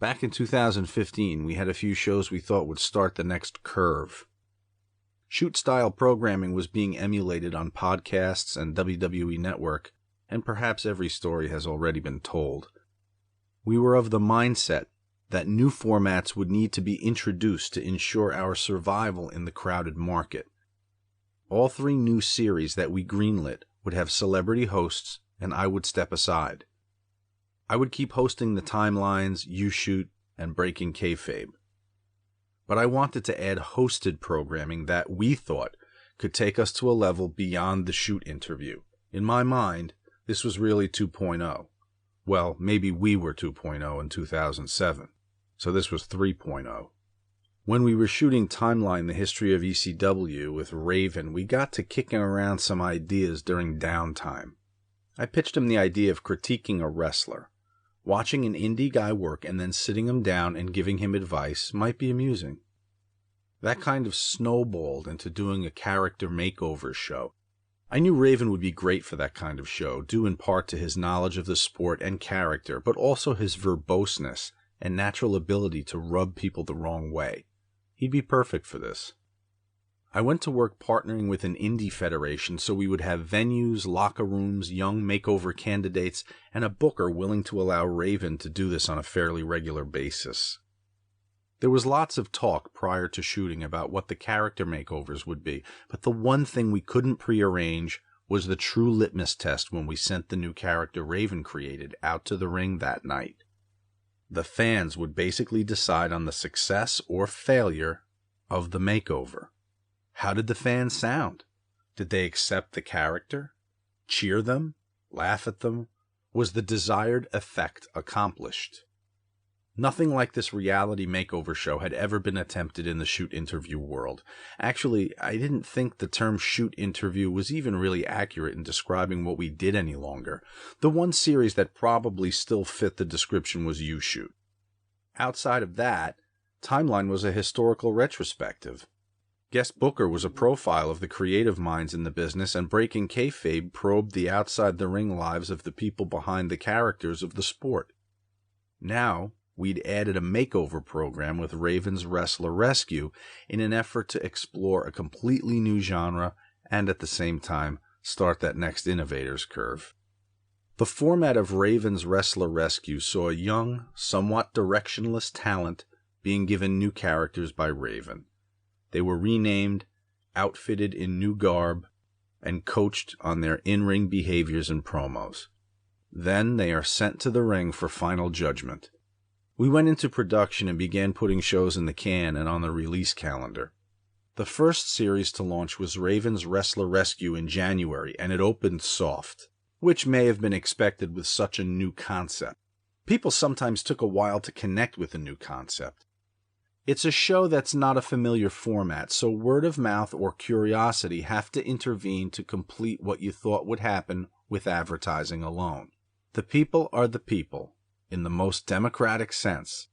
Back in 2015, we had a few shows we thought would start the next curve. Shoot-style programming was being emulated on podcasts and WWE Network, and perhaps every story has already been told. We were of the mindset that new formats would need to be introduced to ensure our survival in the crowded market. All 3 new series that we greenlit would have celebrity hosts, and I would step aside. I would keep hosting the timelines, You Shoot, and Breaking Kayfabe. But I wanted to add hosted programming that we thought could take us to a level beyond the shoot interview. In my mind, this was really 2.0. Well, maybe we were 2.0 in 2007, so this was 3.0. When we were shooting Timeline, the History of ECW with Raven, we got to kicking around some ideas during downtime. I pitched him the idea of critiquing a wrestler. Watching an indie guy work and then sitting him down and giving him advice might be amusing. That kind of snowballed into doing a character makeover show. I knew Raven would be great for that kind of show, due in part to his knowledge of the sport and character, but also his verboseness and natural ability to rub people the wrong way. He'd be perfect for this. I went to work partnering with an indie federation so we would have venues, locker rooms, young makeover candidates, and a booker willing to allow Raven to do this on a fairly regular basis. There was lots of talk prior to shooting about what the character makeovers would be, but the one thing we couldn't prearrange was the true litmus test when we sent the new character Raven created out to the ring that night. The fans would basically decide on the success or failure of the makeover. How did the fans sound? Did they accept the character? Cheer them? Laugh at them? Was the desired effect accomplished? Nothing like this reality makeover show had ever been attempted in the shoot interview world. Actually, I didn't think the term shoot interview was even really accurate in describing what we did any longer. The one series that probably still fit the description was You Shoot. Outside of that, Timeline was a historical retrospective. Guest Booker was a profile of the creative minds in the business, and Breaking Kayfabe probed the outside-the-ring lives of the people behind the characters of the sport. Now, we'd added a makeover program with Raven's Wrestler Rescue in an effort to explore a completely new genre and at the same time start that next innovator's curve. The format of Raven's Wrestler Rescue saw a young, somewhat directionless talent being given new characters by Raven. They were renamed, outfitted in new garb, and coached on their in-ring behaviors and promos. Then they are sent to the ring for final judgment. We went into production and began putting shows in the can and on the release calendar. The first series to launch was Raven's Wrestler Rescue in January, and it opened soft, which may have been expected with such a new concept. People sometimes took a while to connect with a new concept. It's a show that's not a familiar format, so word of mouth or curiosity have to intervene to complete what you thought would happen with advertising alone. The people are the people, in the most democratic sense.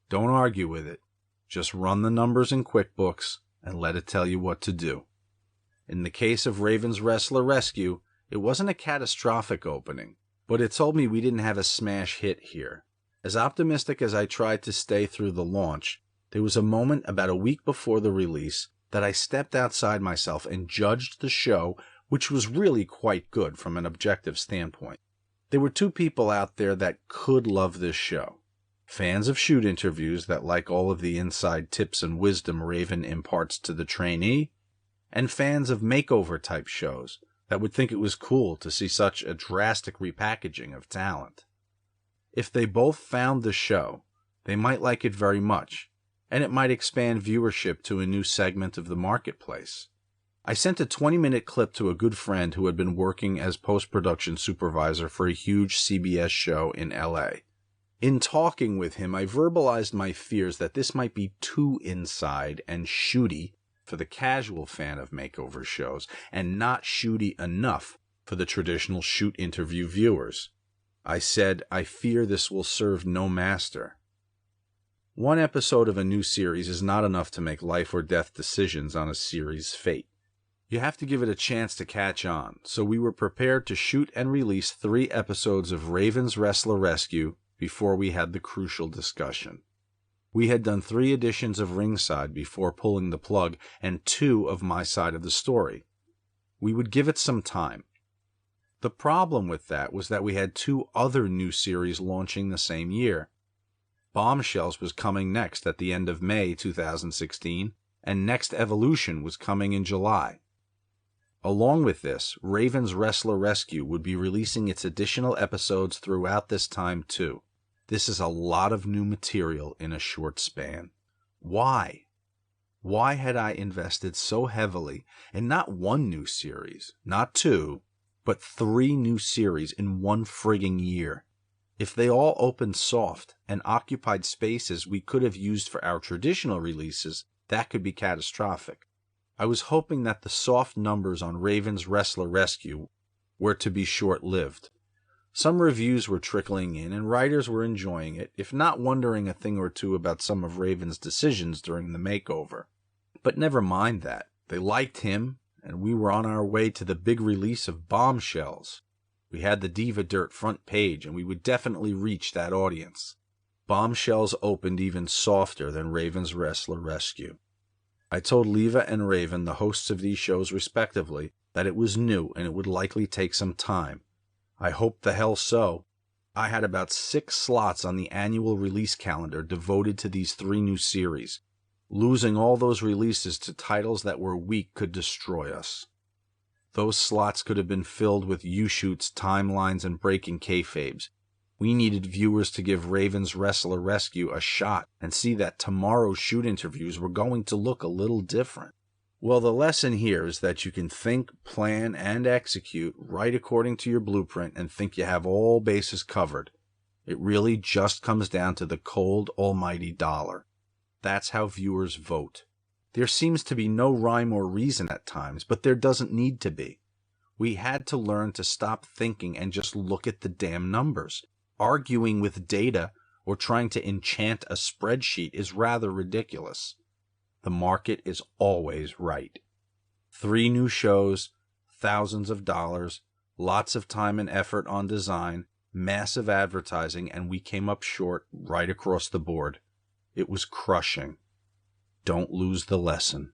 Don't argue with it. Just run the numbers in QuickBooks and let it tell you what to do. In the case of Raven's Wrestler Rescue, it wasn't a catastrophic opening, but it told me we didn't have a smash hit here. As optimistic as I tried to stay through the launch, there was a moment about a week before the release that I stepped outside myself and judged the show, which was really quite good from an objective standpoint. There were 2 people out there that could love this show. Fans of shoot interviews that like all of the inside tips and wisdom Raven imparts to the trainee, and fans of makeover-type shows that would think it was cool to see such a drastic repackaging of talent. If they both found the show, they might like it very much, and it might expand viewership to a new segment of the marketplace. I sent a 20-minute clip to a good friend who had been working as post-production supervisor for a huge CBS show in LA. In talking with him, I verbalized my fears that this might be too inside and shooty for the casual fan of makeover shows, and not shooty enough for the traditional shoot interview viewers. I said, I fear this will serve no master. One episode of a new series is not enough to make life or death decisions on a series' fate. You have to give it a chance to catch on, so we were prepared to shoot and release 3 episodes of Raven's Wrestler Rescue before we had the crucial discussion. We had done 3 editions of Ringside before pulling the plug and 2 of my side of the story. We would give it some time. The problem with that was that we had 2 other new series launching the same year. Bombshells was coming next at the end of May 2016, and Next Evolution was coming in July. Along with this, Raven's Wrestler Rescue would be releasing its additional episodes throughout this time too. This is a lot of new material in a short span. Why? Why had I invested so heavily in not 1 new series, not 2, but 3 new series in 1 frigging year? If they all opened soft and occupied spaces we could have used for our traditional releases, that could be catastrophic. I was hoping that the soft numbers on Raven's Wrestler Rescue were to be short-lived. Some reviews were trickling in, and writers were enjoying it, if not wondering a thing or two about some of Raven's decisions during the makeover. But never mind that. They liked him, and we were on our way to the big release of Bombshells. We had the Diva Dirt front page, and we would definitely reach that audience. Bombshells opened even softer than Raven's Wrestler Rescue. I told Leva and Raven, the hosts of these shows respectively, that it was new and it would likely take some time. I hoped the hell so. I had about 6 slots on the annual release calendar devoted to these 3 new series. Losing all those releases to titles that were weak could destroy us. Those slots could have been filled with U-shoots, timelines, and breaking kayfabes. We needed viewers to give Raven's Wrestler Rescue a shot and see that tomorrow's shoot interviews were going to look a little different. Well, the lesson here is that you can think, plan, and execute right according to your blueprint and think you have all bases covered. It really just comes down to the cold, almighty dollar. That's how viewers vote. There seems to be no rhyme or reason at times, but there doesn't need to be. We had to learn to stop thinking and just look at the damn numbers. Arguing with data or trying to enchant a spreadsheet is rather ridiculous. The market is always right. 3 new shows, thousands of dollars, lots of time and effort on design, massive advertising, and we came up short right across the board. It was crushing. Don't lose the lesson.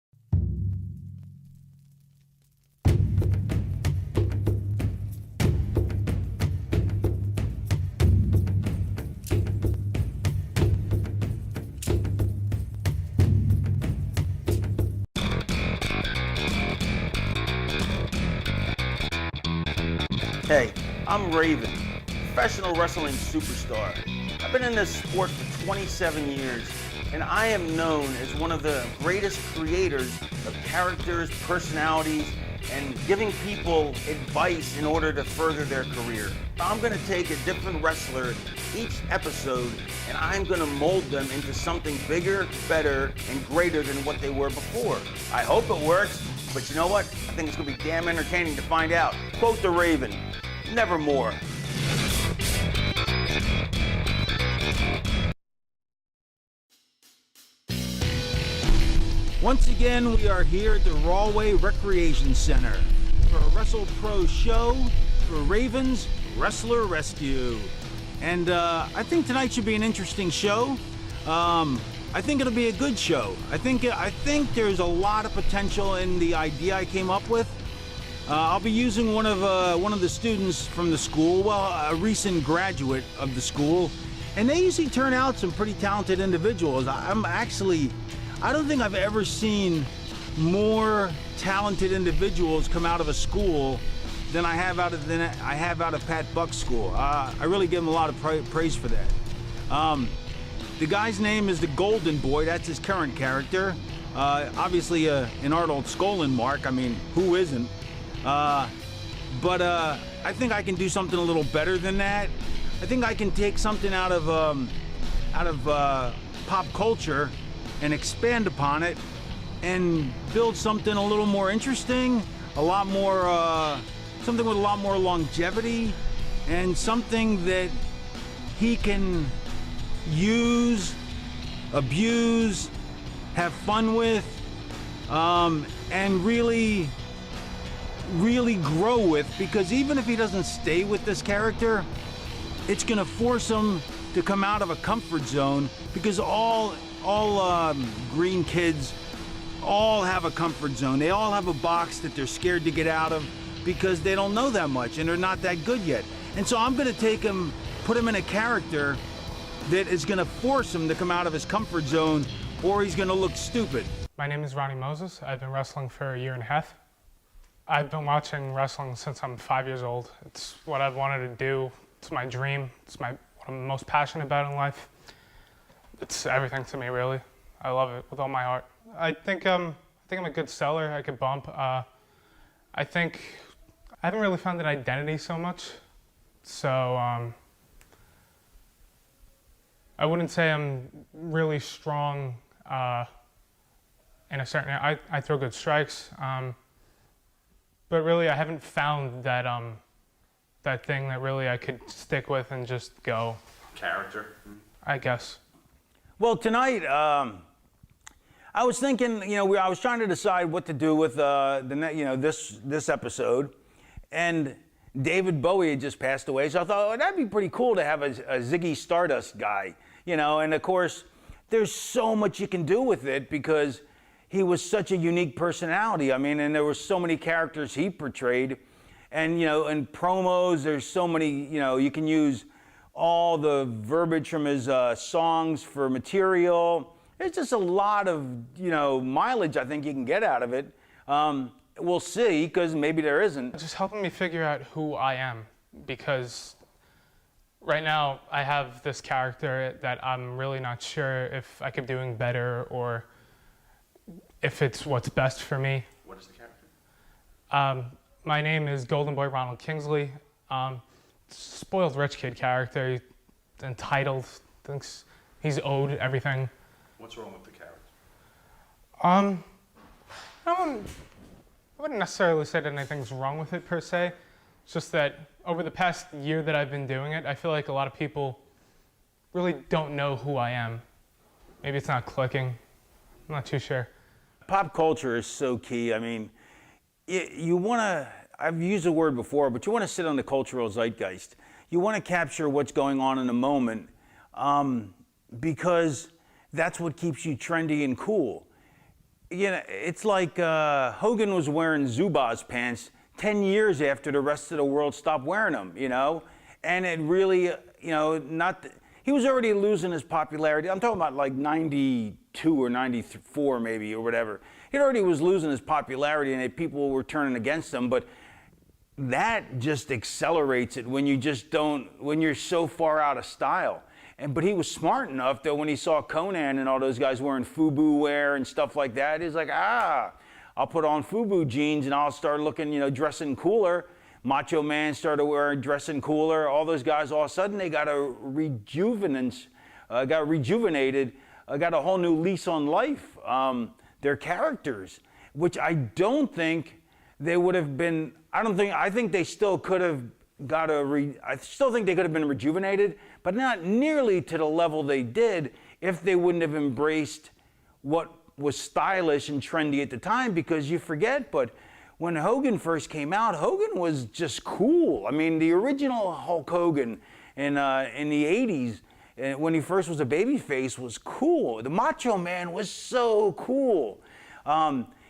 Hey, I'm Raven, professional wrestling superstar. I've been in this sport for 27 years, and I am known as one of the greatest creators of characters, personalities, and giving people advice in order to further their career. I'm going to take a different wrestler each episode, and I'm going to mold them into something bigger, better, and greater than what they were before. I hope it works, but you know what? I think it's going to be damn entertaining to find out. Quote the Raven, nevermore. Once again, we are here at the Rawway Recreation Center for a Wrestle Pro show for Raven's Wrestler Rescue. And I think tonight should be an interesting show. I think it'll be a good show. I think there's a lot of potential in the idea I came up with. I'll be using one of the students from the school, well, a recent graduate of the school, and they usually turn out some pretty talented individuals. I don't think I've ever seen more talented individuals come out of a school than I have out of Pat Buck's school. I really give him a lot of praise for that. The guy's name is the Golden Boy. That's his current character. Obviously an Arnold Skolin mark. I mean, who isn't? But I think I can do something a little better than that. I think I can take something out of pop culture and expand upon it and build something a little more interesting, something with a lot more longevity, and something that he can use, abuse, have fun with, and really grow with, because even if he doesn't stay with this character, it's gonna force him to come out of a comfort zone, because all green kids all have a comfort zone. They all have a box that they're scared to get out of because they don't know that much and they're not that good yet. And so I'm going to take him, put him in a character that is going to force him to come out of his comfort zone, or he's going to look stupid. My name is Ronnie Moses. I've been wrestling for 1.5 years. I've been watching wrestling since I'm 5 years old. It's what I've wanted to do. It's my dream. It's what I'm most passionate about in life. It's everything to me, really. I love it with all my heart. I think I'm a good seller. I could bump. I think I haven't really found an identity so much. So I wouldn't say I'm really strong in a certain area. I throw good strikes, but really I haven't found that that thing that really I could stick with and just go. Character, I guess. Well, tonight I was thinking, I was trying to decide what to do with this episode, and David Bowie had just passed away, so I thought, oh, that'd be pretty cool to have a Ziggy Stardust guy, and of course, there's so much you can do with it because he was such a unique personality. I mean, and there were so many characters he portrayed, and in promos, there's so many, you can use all the verbiage from his songs for material. There's just a lot of, mileage I think you can get out of it. We'll see, because maybe there isn't. Just helping me figure out who I am, because right now I have this character that I'm really not sure if I could be doing better or if it's what's best for me. What is the character? My name is Golden Boy Ronald Kingsley. Spoiled rich kid character, he's entitled, thinks he's owed everything. What's wrong with the character? I wouldn't necessarily say that anything's wrong with it per se. It's just that over the past year that I've been doing it, I feel like a lot of people really don't know who I am. Maybe it's not clicking. I'm not too sure. Pop culture is so key. I mean, you want to, I've used the word before, but you want to sit on the cultural zeitgeist. You want to capture what's going on in the moment because that's what keeps you trendy and cool. It's like Hogan was wearing Zubaz pants 10 years after the rest of the world stopped wearing them, and it really, he was already losing his popularity. I'm talking about like 92 or 94 maybe or whatever. He already was losing his popularity and people were turning against him, but that just accelerates it when when you're so far out of style. But he was smart enough that when he saw Conan and all those guys wearing FUBU wear and stuff like that, he's like, I'll put on FUBU jeans and I'll start looking, dressing cooler. Macho Man started dressing cooler. All those guys, all of a sudden, they got got rejuvenated, got a whole new lease on life. Their characters, which I don't think they would have been. I think they still could have I still think they could have been rejuvenated, but not nearly to the level they did if they wouldn't have embraced what was stylish and trendy at the time, because you forget, but when Hogan first came out, Hogan was just cool. I mean, the original Hulk Hogan in the 80s, when he first was a babyface, was cool. The Macho Man was so cool.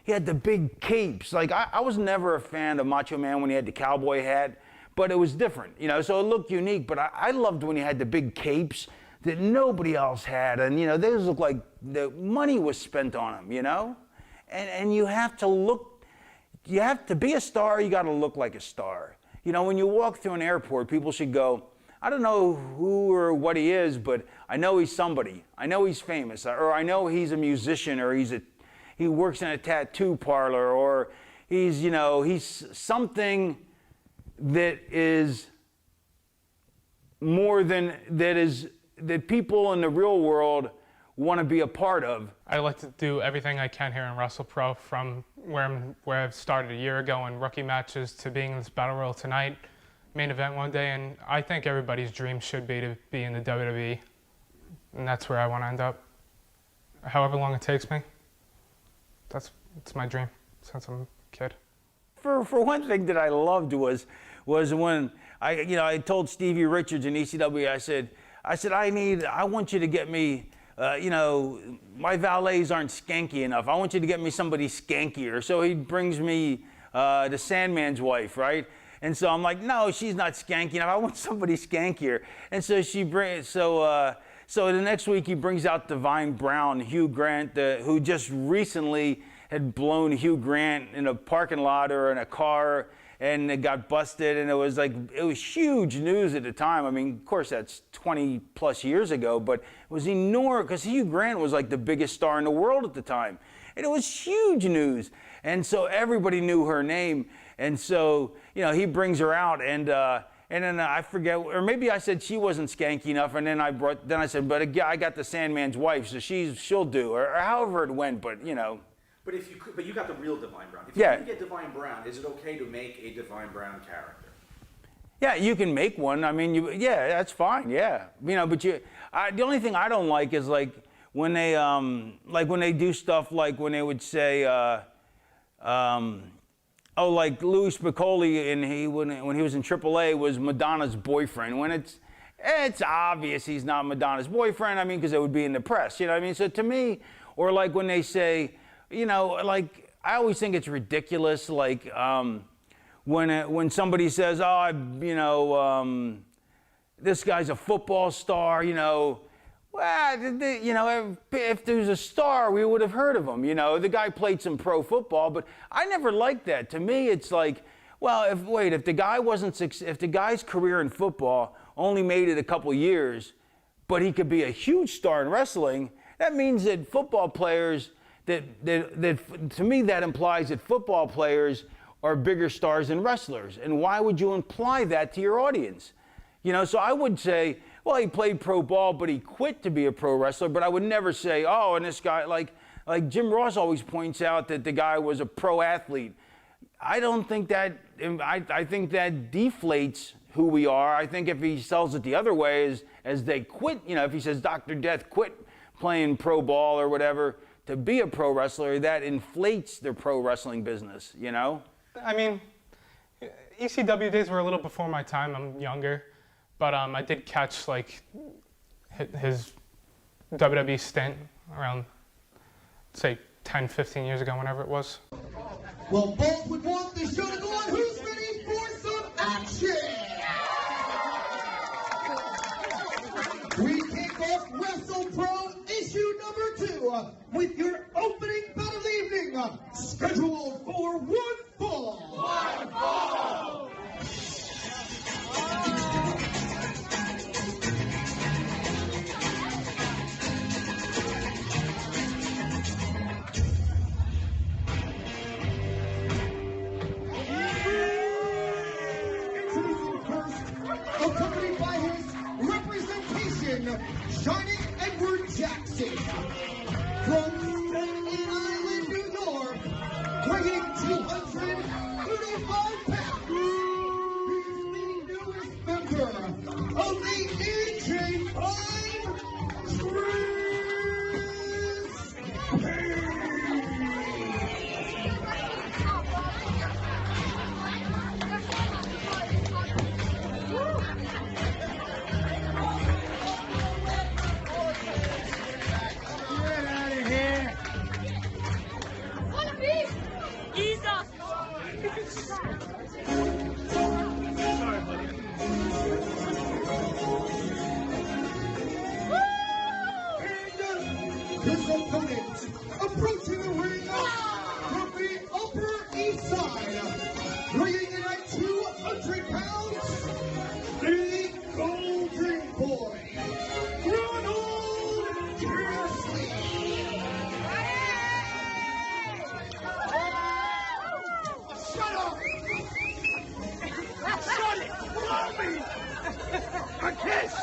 He had the big capes. Like, I was never a fan of Macho Man when he had the cowboy hat, but it was different, so it looked unique. But I loved when he had the big capes that nobody else had. And, those looked like the money was spent on them, And you have to be a star, you got to look like a star. When you walk through an airport, people should go, I don't know who or what he is, but I know he's somebody. I know he's famous, or I know he's a musician, or he works in a tattoo parlor, or he's something that is more than that people in the real world want to be a part of. I like to do everything I can here in WrestlePro, from where I've started a year ago in rookie matches to being in this battle royal tonight, main event one day, and I think everybody's dream should be to be in the WWE, and that's where I want to end up. However long it takes me, it's my dream since I'm a kid. For one thing that I loved was when I told Stevie Richards in ECW, I said, I said, I want you to get me, you know, my valets aren't skanky enough. I want you to get me somebody skankier. So he brings me the Sandman's wife, right? And so I'm like, no, she's not skanky enough. I want somebody skankier. And so so the next week he brings out Divine Brown, Hugh Grant, who just recently had blown Hugh Grant in a parking lot or in a car, and it got busted, and it was huge news at the time. I mean, of course, that's 20 plus years ago, but it was enormous because Hugh Grant was like the biggest star in the world at the time. And it was huge news. And so everybody knew her name. And so, you know, he brings her out, and then I forget, or maybe I said she wasn't skanky enough, and then I said, but I got the Sandman's wife, so she'll do, or however it went, but you know. But you got the real Divine Brown. If you can get Divine Brown, is it okay to make a Divine Brown character? Yeah, you can make one. I mean, yeah, that's fine. Yeah, you know, but the only thing I don't like is like when they do stuff like when they would say, like Louis Spicolli, and when he was in AAA was Madonna's boyfriend. When it's obvious he's not Madonna's boyfriend. I mean, because it would be in the press. You know what I mean? So to me, or like when they say, you know, like I always think it's ridiculous. Like when somebody says, oh, you know, this guy's a football star. You know, well, you know, if there's a star, we would have heard of him. You know, the guy played some pro football, but I never liked that. To me, it's like, well, if the guy's career in football only made it a couple years, but he could be a huge star in wrestling, that means that football players, to me, that implies that football players are bigger stars than wrestlers. And why would you imply that to your audience? You know, so I would say, well, he played pro ball, but he quit to be a pro wrestler. But I would never say, oh, and this guy, like Jim Ross always points out that the guy was a pro athlete. I don't think that, I think that deflates who we are. I think if he sells it the other way, as they quit, you know, if he says Dr. Death quit playing pro ball or whatever to be a pro wrestler, that inflates their pro wrestling business, you know? I mean, ECW days were a little before my time. I'm younger. But I did catch like his WWE stint around, say, 10, 15 years ago, whenever it was. Well, both would want the show to go on. Who's ready for some action? We kick off Wrestle Pro issue number 2 with your opening bout of the evening, scheduled for one fall. One fall! Accompanied by his representation, Shining Edward Jackson. From Staten Island, New York, weighing 235 pounds. He's the newest member of the AJ5 Tree. His opponent approaching the ring from the Upper East Side, weighing in at 200 pounds, the Golden Boy, Ronald Kersley. Shut up! Shut it! Blow me! A kiss!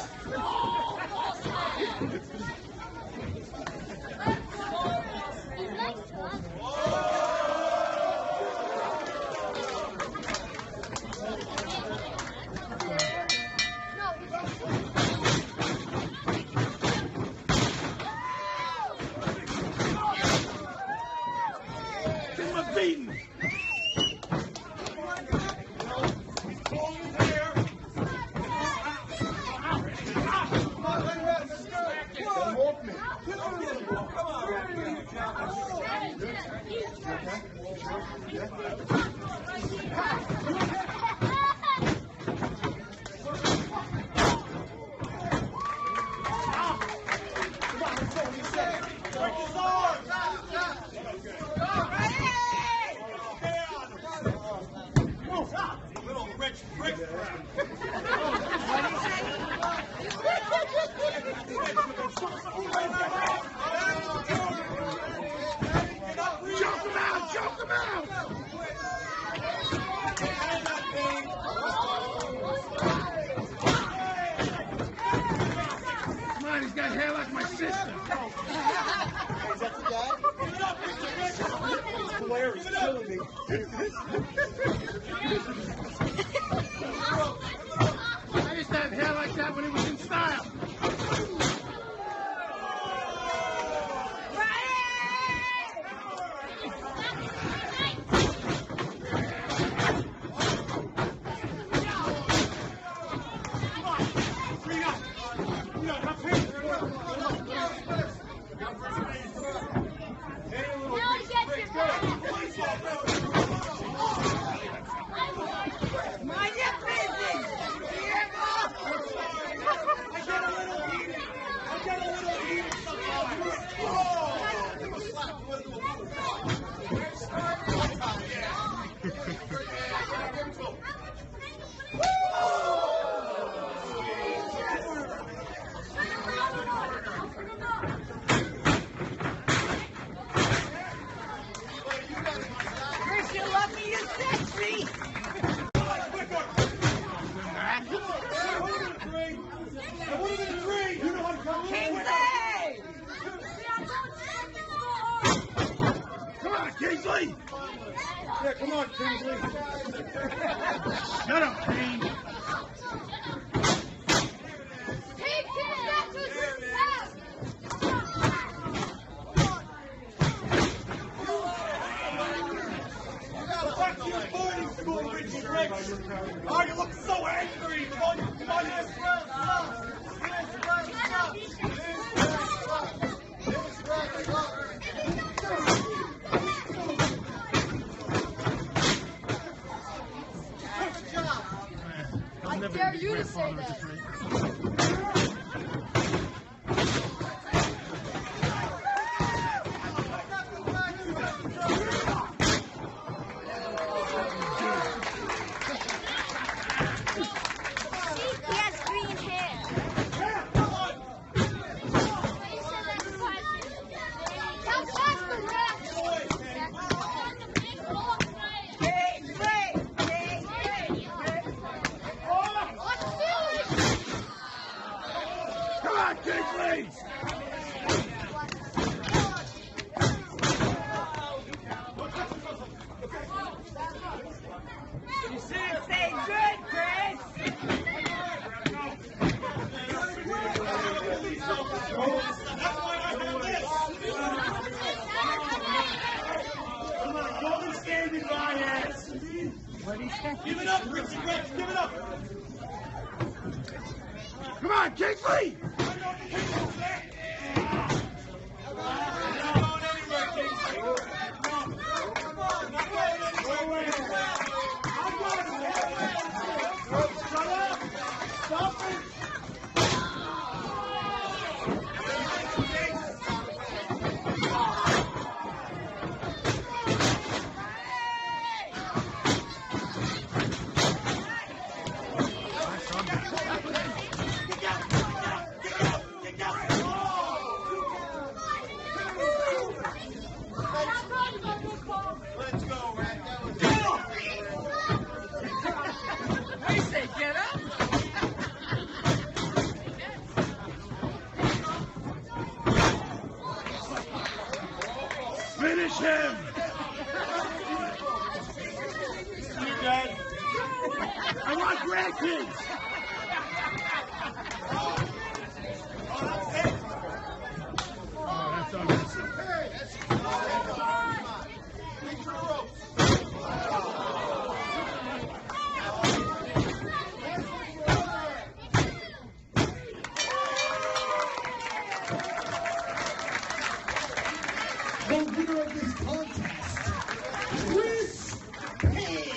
I used to have hair like that when it was in style. Kingsley! Yeah, come on, Kingsley. Shut up, Kane. Oh, you look so angry! Come on, I dare you to say that. He has green hair. How fast the rest? Come on, Kingsley! You should have stayed good, Chris! Come on, go and stand in my ass! Give it up, Richie Rex, give it up! Come on, Kingsley! Finish him! You dead? I want grandkids! Oh, that's ugly. the winner of this contest, Chris Payne.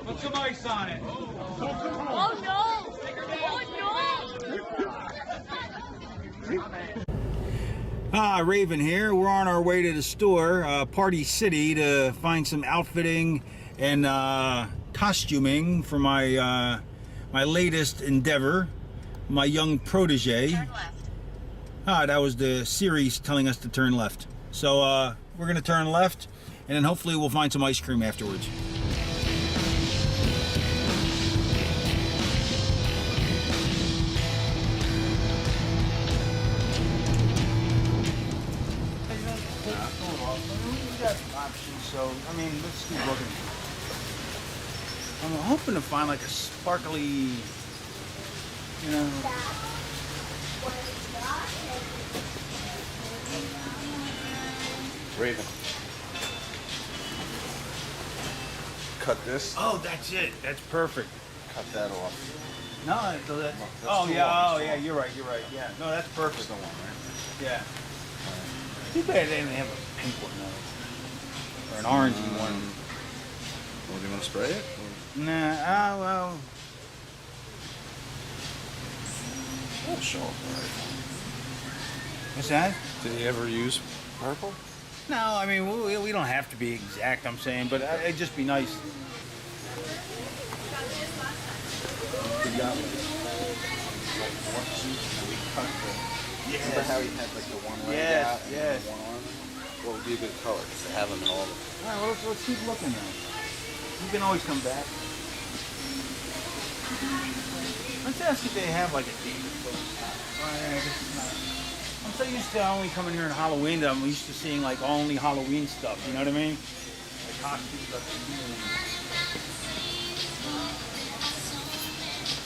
Put some ice on it. Oh no! Oh Raven here. We're on our way to the store, Party City, to find some outfitting and costuming for my my latest endeavor, my young protege. Turn left. That was the series telling us to turn left. So we're gonna turn left, and then hopefully we'll find some ice cream afterwards. So, I mean, let's keep looking. I'm hoping to find like a sparkly, you know. Raven. Cut this. Oh, that's it. That's perfect. Cut that off. No, that's, that's oh too yeah, long, oh too yeah, long. you're right. Yeah, no, that's perfect. That's the one, right? Yeah. Too bad they didn't have a pink one though. Or an orangey one. Well, do you want to spray it? Nah, well. That'll show up, right? What's that? Did he ever use purple? No, I mean, we don't have to be exact, I'm saying, but it'd just be nice. We got like one suit and we cut the... Yes. Remember how he had like the one leg Yes, out yes. and one arm? What would be a good color? Because they have them in all of them. All right, well, let's keep looking now. You can always come back. Let's ask if they have like a David Bowie hat. I guess it's not. I'm so used to only coming here in Halloween that I'm used to seeing like only Halloween stuff. You know what I mean? Like costumes of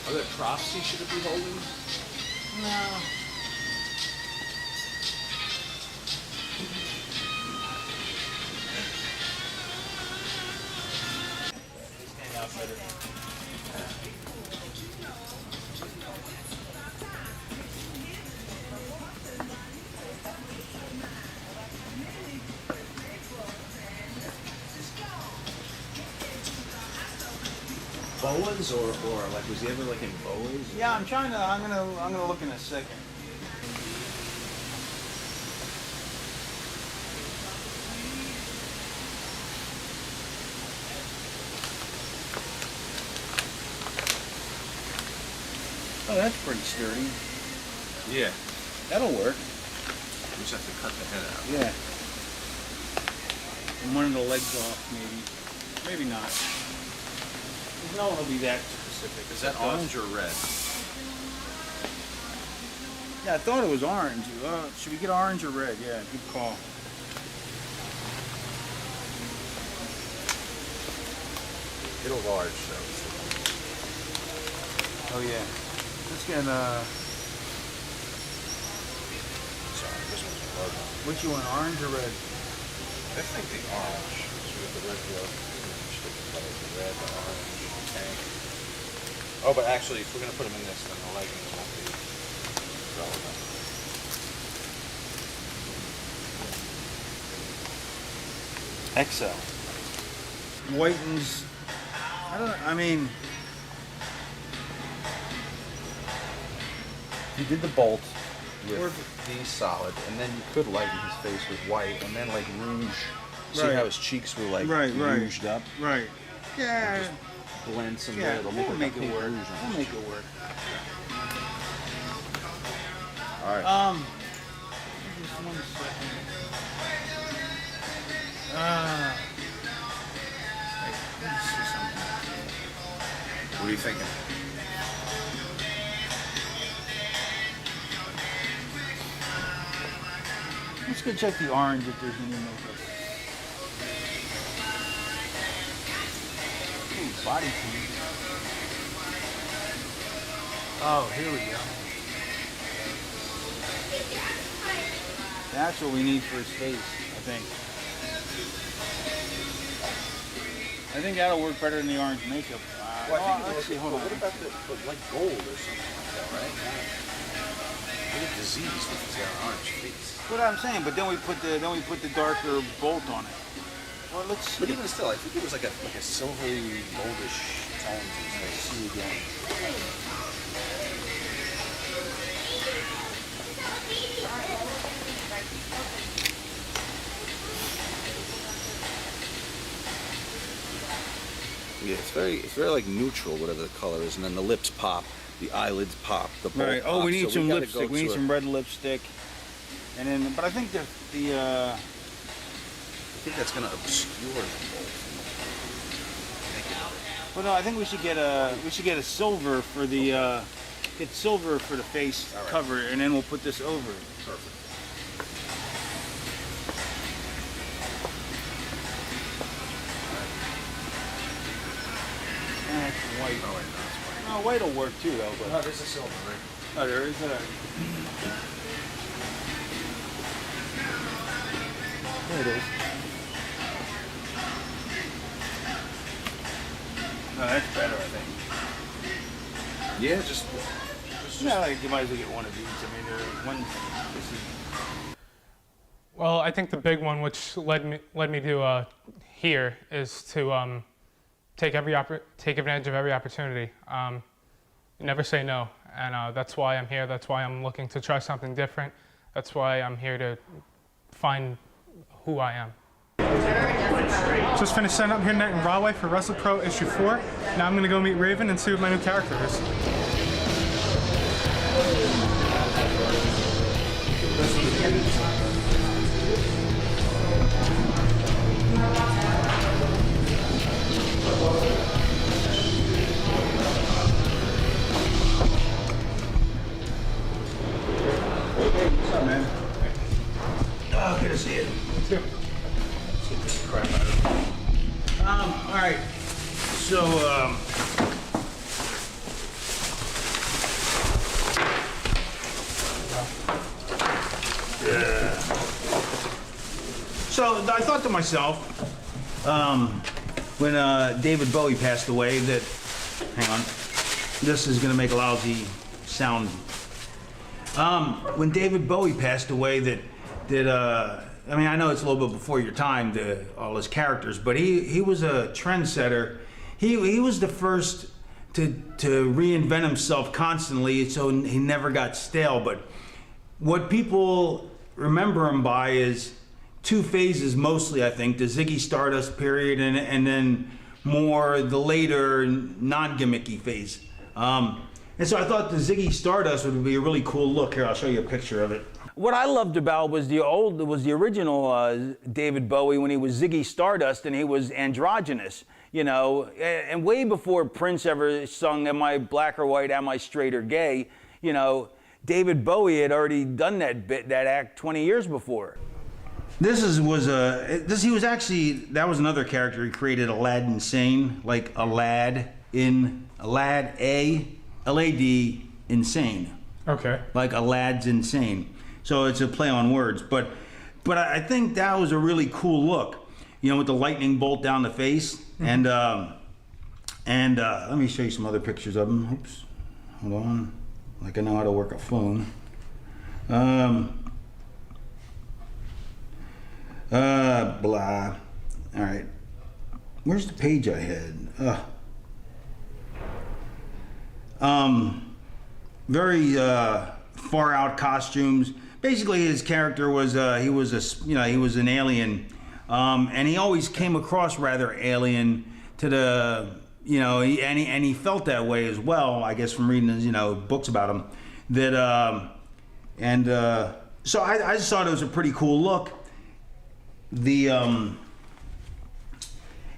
Are there props he should be holding? No. Stand out better. Bowens or like was he ever like in Bowie's? Yeah, I'm gonna look in a second. Oh, that's pretty sturdy. Yeah. That'll work. We just have to cut the head out. Yeah. And one of the legs off, maybe. Maybe not. No one will be that specific. Is that orange or red? Yeah, I thought it was orange. Should we get orange or red? Yeah, good call. Get a large though. Oh yeah. Let's get Sorry, this one's a logo. which you want, orange or red? I think the orange. So we got the red glove. The red, the orange, tank. Oh, but actually, if we're gonna put them in this, then the leggings won't be relevant. XL. Whitens. I mean, he did the bolt. With these solid, and then you could lighten his face with white, and then like rouge See how his cheeks were like rouged up? Right. Yeah. Just blend some Yeah, it'll we'll make like it work. rouge on We'll make it work. All right. Just 1 second. Let me see something. What are you thinking? Let's go check the orange if there's any makeup. Ooh, body paint. Oh, here we go. That's what we need for his face, I think. I think that'll work better than the orange makeup. Let's see, hold on. What about like gold or something like that, right? Look at disease with his orange face. What I'm saying, but then we put the darker bolt on it. Well, let's. But even still, I think it was like a silvery, goldish tone to his face. See again. Yeah, it's very like neutral, whatever the color is, and then the lips pop, the eyelids pop, the bolt Right. Oh, pops. we need So some gotta lipstick. go We need to some red lipstick. And then, but I think I think that's gonna obscure the bolt. Well, no, I think we should get a silver for the get silver for the face cover, and then we'll put this over it. Perfect. That's white. Oh, wait, no, it's white. No, white will work too, though. But No, there's a silver, right? oh, there is. There it is. No, that's better, I think. Yeah, just Yeah, like you might as well get one of these. I mean, one. This is. Well, I think the big one, which led me to here, is to take advantage of every opportunity. Never say no, and that's why I'm here. That's why I'm looking to try something different. That's why I'm here to find who I am. Just finished setting up here tonight in Broadway for Wrestle Pro issue 4. Now I'm going to go meet Raven and see what my new character is. What's up, man? Oh, good to see you. You too. Let's get this crap out of here. All right. So, yeah. So I thought to myself, when David Bowie passed away, that, hang on, this is gonna make a lousy sound. When David Bowie passed away, I mean, I know it's a little bit before your time, all his characters, but he was a trendsetter. He was the first to reinvent himself constantly, so he never got stale. But what people remember him by is two phases mostly, I think, the Ziggy Stardust period and then more the later non-gimmicky phase. And so I thought the Ziggy Stardust would be a really cool look. Here, I'll show you a picture of it. What I loved about was the original David Bowie when he was Ziggy Stardust and he was androgynous, you know, and way before Prince ever sung "Am I Black or White? Am I Straight or Gay?" You know, David Bowie had already done that act 20 years before. That was another character he created, Aladdin Sane, like Alad L-A-D, insane. Okay. Like Alad's insane. So it's a play on words, but I think that was a really cool look, you know, with the lightning bolt down the face, and let me show you some other pictures of him. Oops, hold on, like I know how to work a phone. Blah. All right, where's the page I had? Very far out costumes. Basically, his character was he was an alien And he always came across rather alien to the, you know, and he felt that way as well, I guess, from reading his, you know, books about him. That, so I just thought it was a pretty cool look.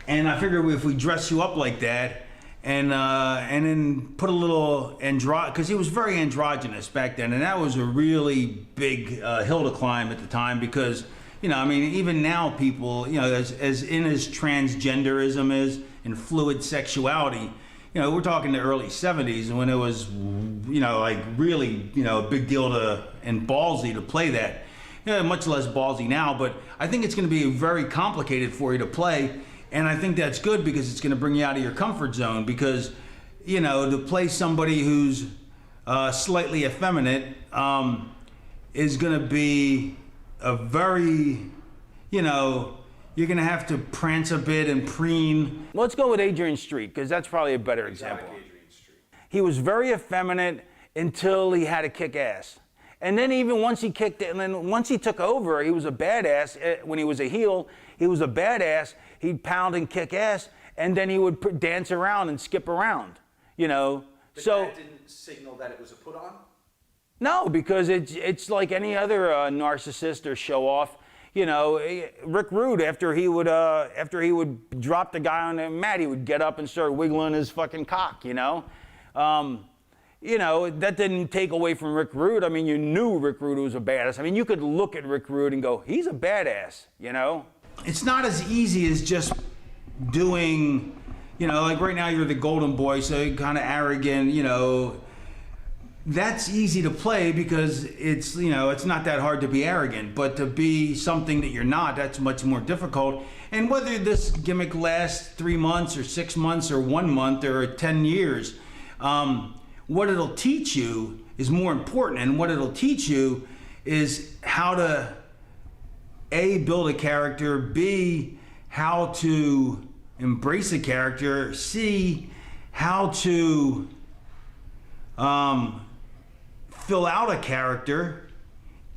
And I figured if we dress you up like that, and then put a little because he was very androgynous back then, and that was a really big hill to climb at the time, because, you know, I mean, even now people, you know, as in as transgenderism is and fluid sexuality, you know, we're talking the early 70s when it was, you know, like really, you know, a big deal and ballsy to play that. Yeah, much less ballsy now, but I think it's going to be very complicated for you to play, and I think that's good because it's going to bring you out of your comfort zone, because, you know, to play somebody who's slightly effeminate is going to be a very, you know, you're going to have to prance a bit and preen. Let's go with Adrian Street, because that's probably a better example. He was very effeminate until he had to kick ass. And then even once he kicked it, and then once he took over, he was a badass. When he was a heel, he was a badass. He'd pound and kick ass, and then he would dance around and skip around, you know. But so that didn't signal that it was a put on? No, because it's like any other narcissist or show off. You know, Rick Rude, after he would drop the guy on the mat, he would get up and start wiggling his fucking cock, you know. You know, that didn't take away from Rick Rude. I mean, you knew Rick Rude was a badass. I mean, you could look at Rick Rude and go, he's a badass, you know? It's not as easy as just doing, you know, like right now you're the golden boy, so you're kind of arrogant, you know. That's easy to play because it's, you know, it's not that hard to be arrogant, but to be something that you're not, that's much more difficult. And whether this gimmick lasts 3 months or 6 months or 1 month or 10 years, what it'll teach you is more important. And what it'll teach you is how to, A, build a character, B, how to embrace a character, C, how to fill out a character,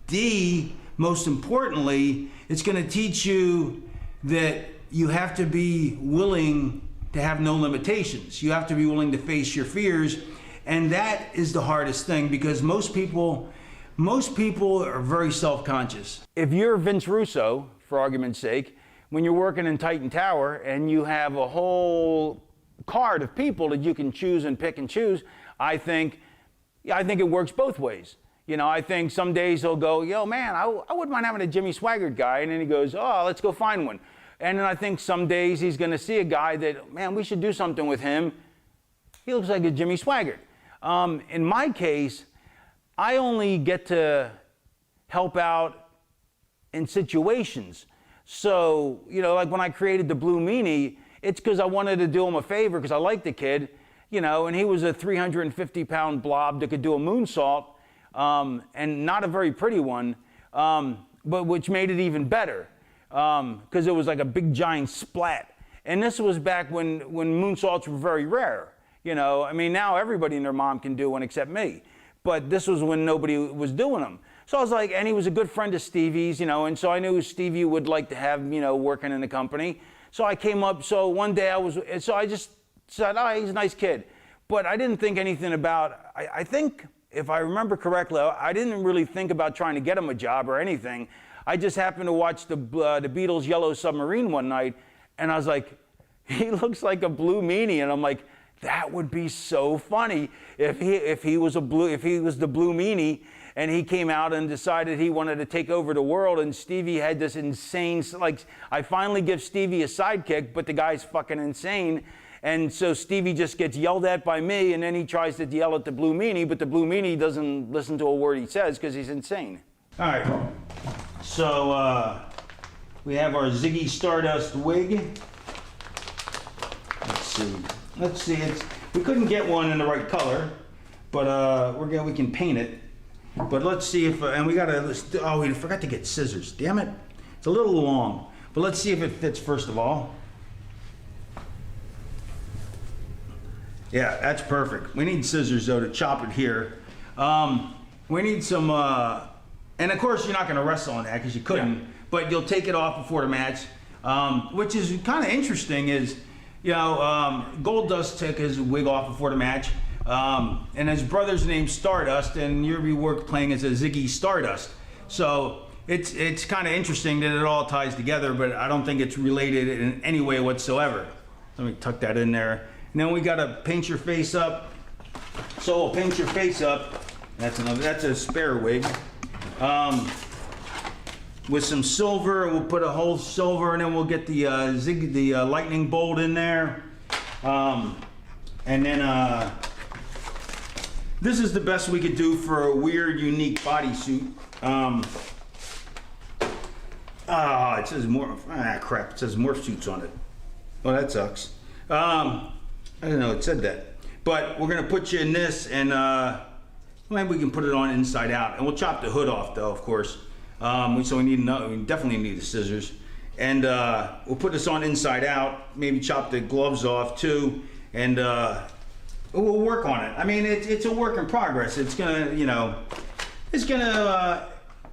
D, most importantly, it's going to teach you that you have to be willing to have no limitations. You have to be willing to face your fears. And that is the hardest thing, because most people are very self-conscious. If you're Vince Russo, for argument's sake, when you're working in Titan Tower and you have a whole card of people that you can choose and pick and choose, I think it works both ways. You know, I think some days he'll go, yo, man, I wouldn't mind having a Jimmy Swaggart guy. And then he goes, oh, let's go find one. And then I think some days he's going to see a guy that, man, we should do something with him. He looks like a Jimmy Swaggart. In my case, I only get to help out in situations. So, you know, like when I created the Blue Meanie, it's because I wanted to do him a favor because I liked the kid, you know, and he was a 350-pound blob that could do a moonsault, and not a very pretty one, but which made it even better because it was like a big giant splat. And this was back when moonsaults were very rare. You know, I mean, now everybody and their mom can do one except me. But this was when nobody was doing them. So I was like, and he was a good friend of Stevie's, you know, and so I knew Stevie would like to have, you know, working in the company. So I came up, so one day I just said, oh, he's a nice kid. But I didn't think anything about, I think, if I remember correctly, I didn't really think about trying to get him a job or anything. I just happened to watch the Beatles' Yellow Submarine one night, and I was like, he looks like a Blue Meanie, and I'm like, that would be so funny if he was the Blue Meanie and he came out and decided he wanted to take over the world, and Stevie had this insane, like, I finally give Stevie a sidekick, but the guy's fucking insane. And so Stevie just gets yelled at by me, and then he tries to yell at the Blue Meanie, but the Blue Meanie doesn't listen to a word he says because he's insane. All right, so we have our Ziggy Stardust wig. Let's see, we couldn't get one in the right color, but we can paint it. But let's see if, and we forgot to get scissors, damn it. It's a little long, but let's see if it fits first of all. Yeah, that's perfect. We need scissors though to chop it here. We need some, and of course you're not gonna wrestle on that because you couldn't, but you'll take it off before the match. which is kind of interesting. Is Goldust took his wig off before the match, and his brother's named Stardust, and you're work playing as a Ziggy Stardust. So it's kind of interesting that it all ties together, but I don't think it's related in any way whatsoever. Let me tuck that in there. And then we gotta paint your face up. So we'll paint your face up. That's a spare wig. With some silver, we'll put a whole silver, and then we'll get the lightning bolt in there. And then this is the best we could do for a weird, unique bodysuit. It says crap. It says morph suits on it. Well, that sucks. I didn't know it said that. But we're gonna put you in this, and maybe we can put it on inside out, and we'll chop the hood off, though, of course. So we definitely need the scissors, and we'll put this on inside out. Maybe chop the gloves off too, and we'll work on it. I mean, it's a work in progress. It's gonna,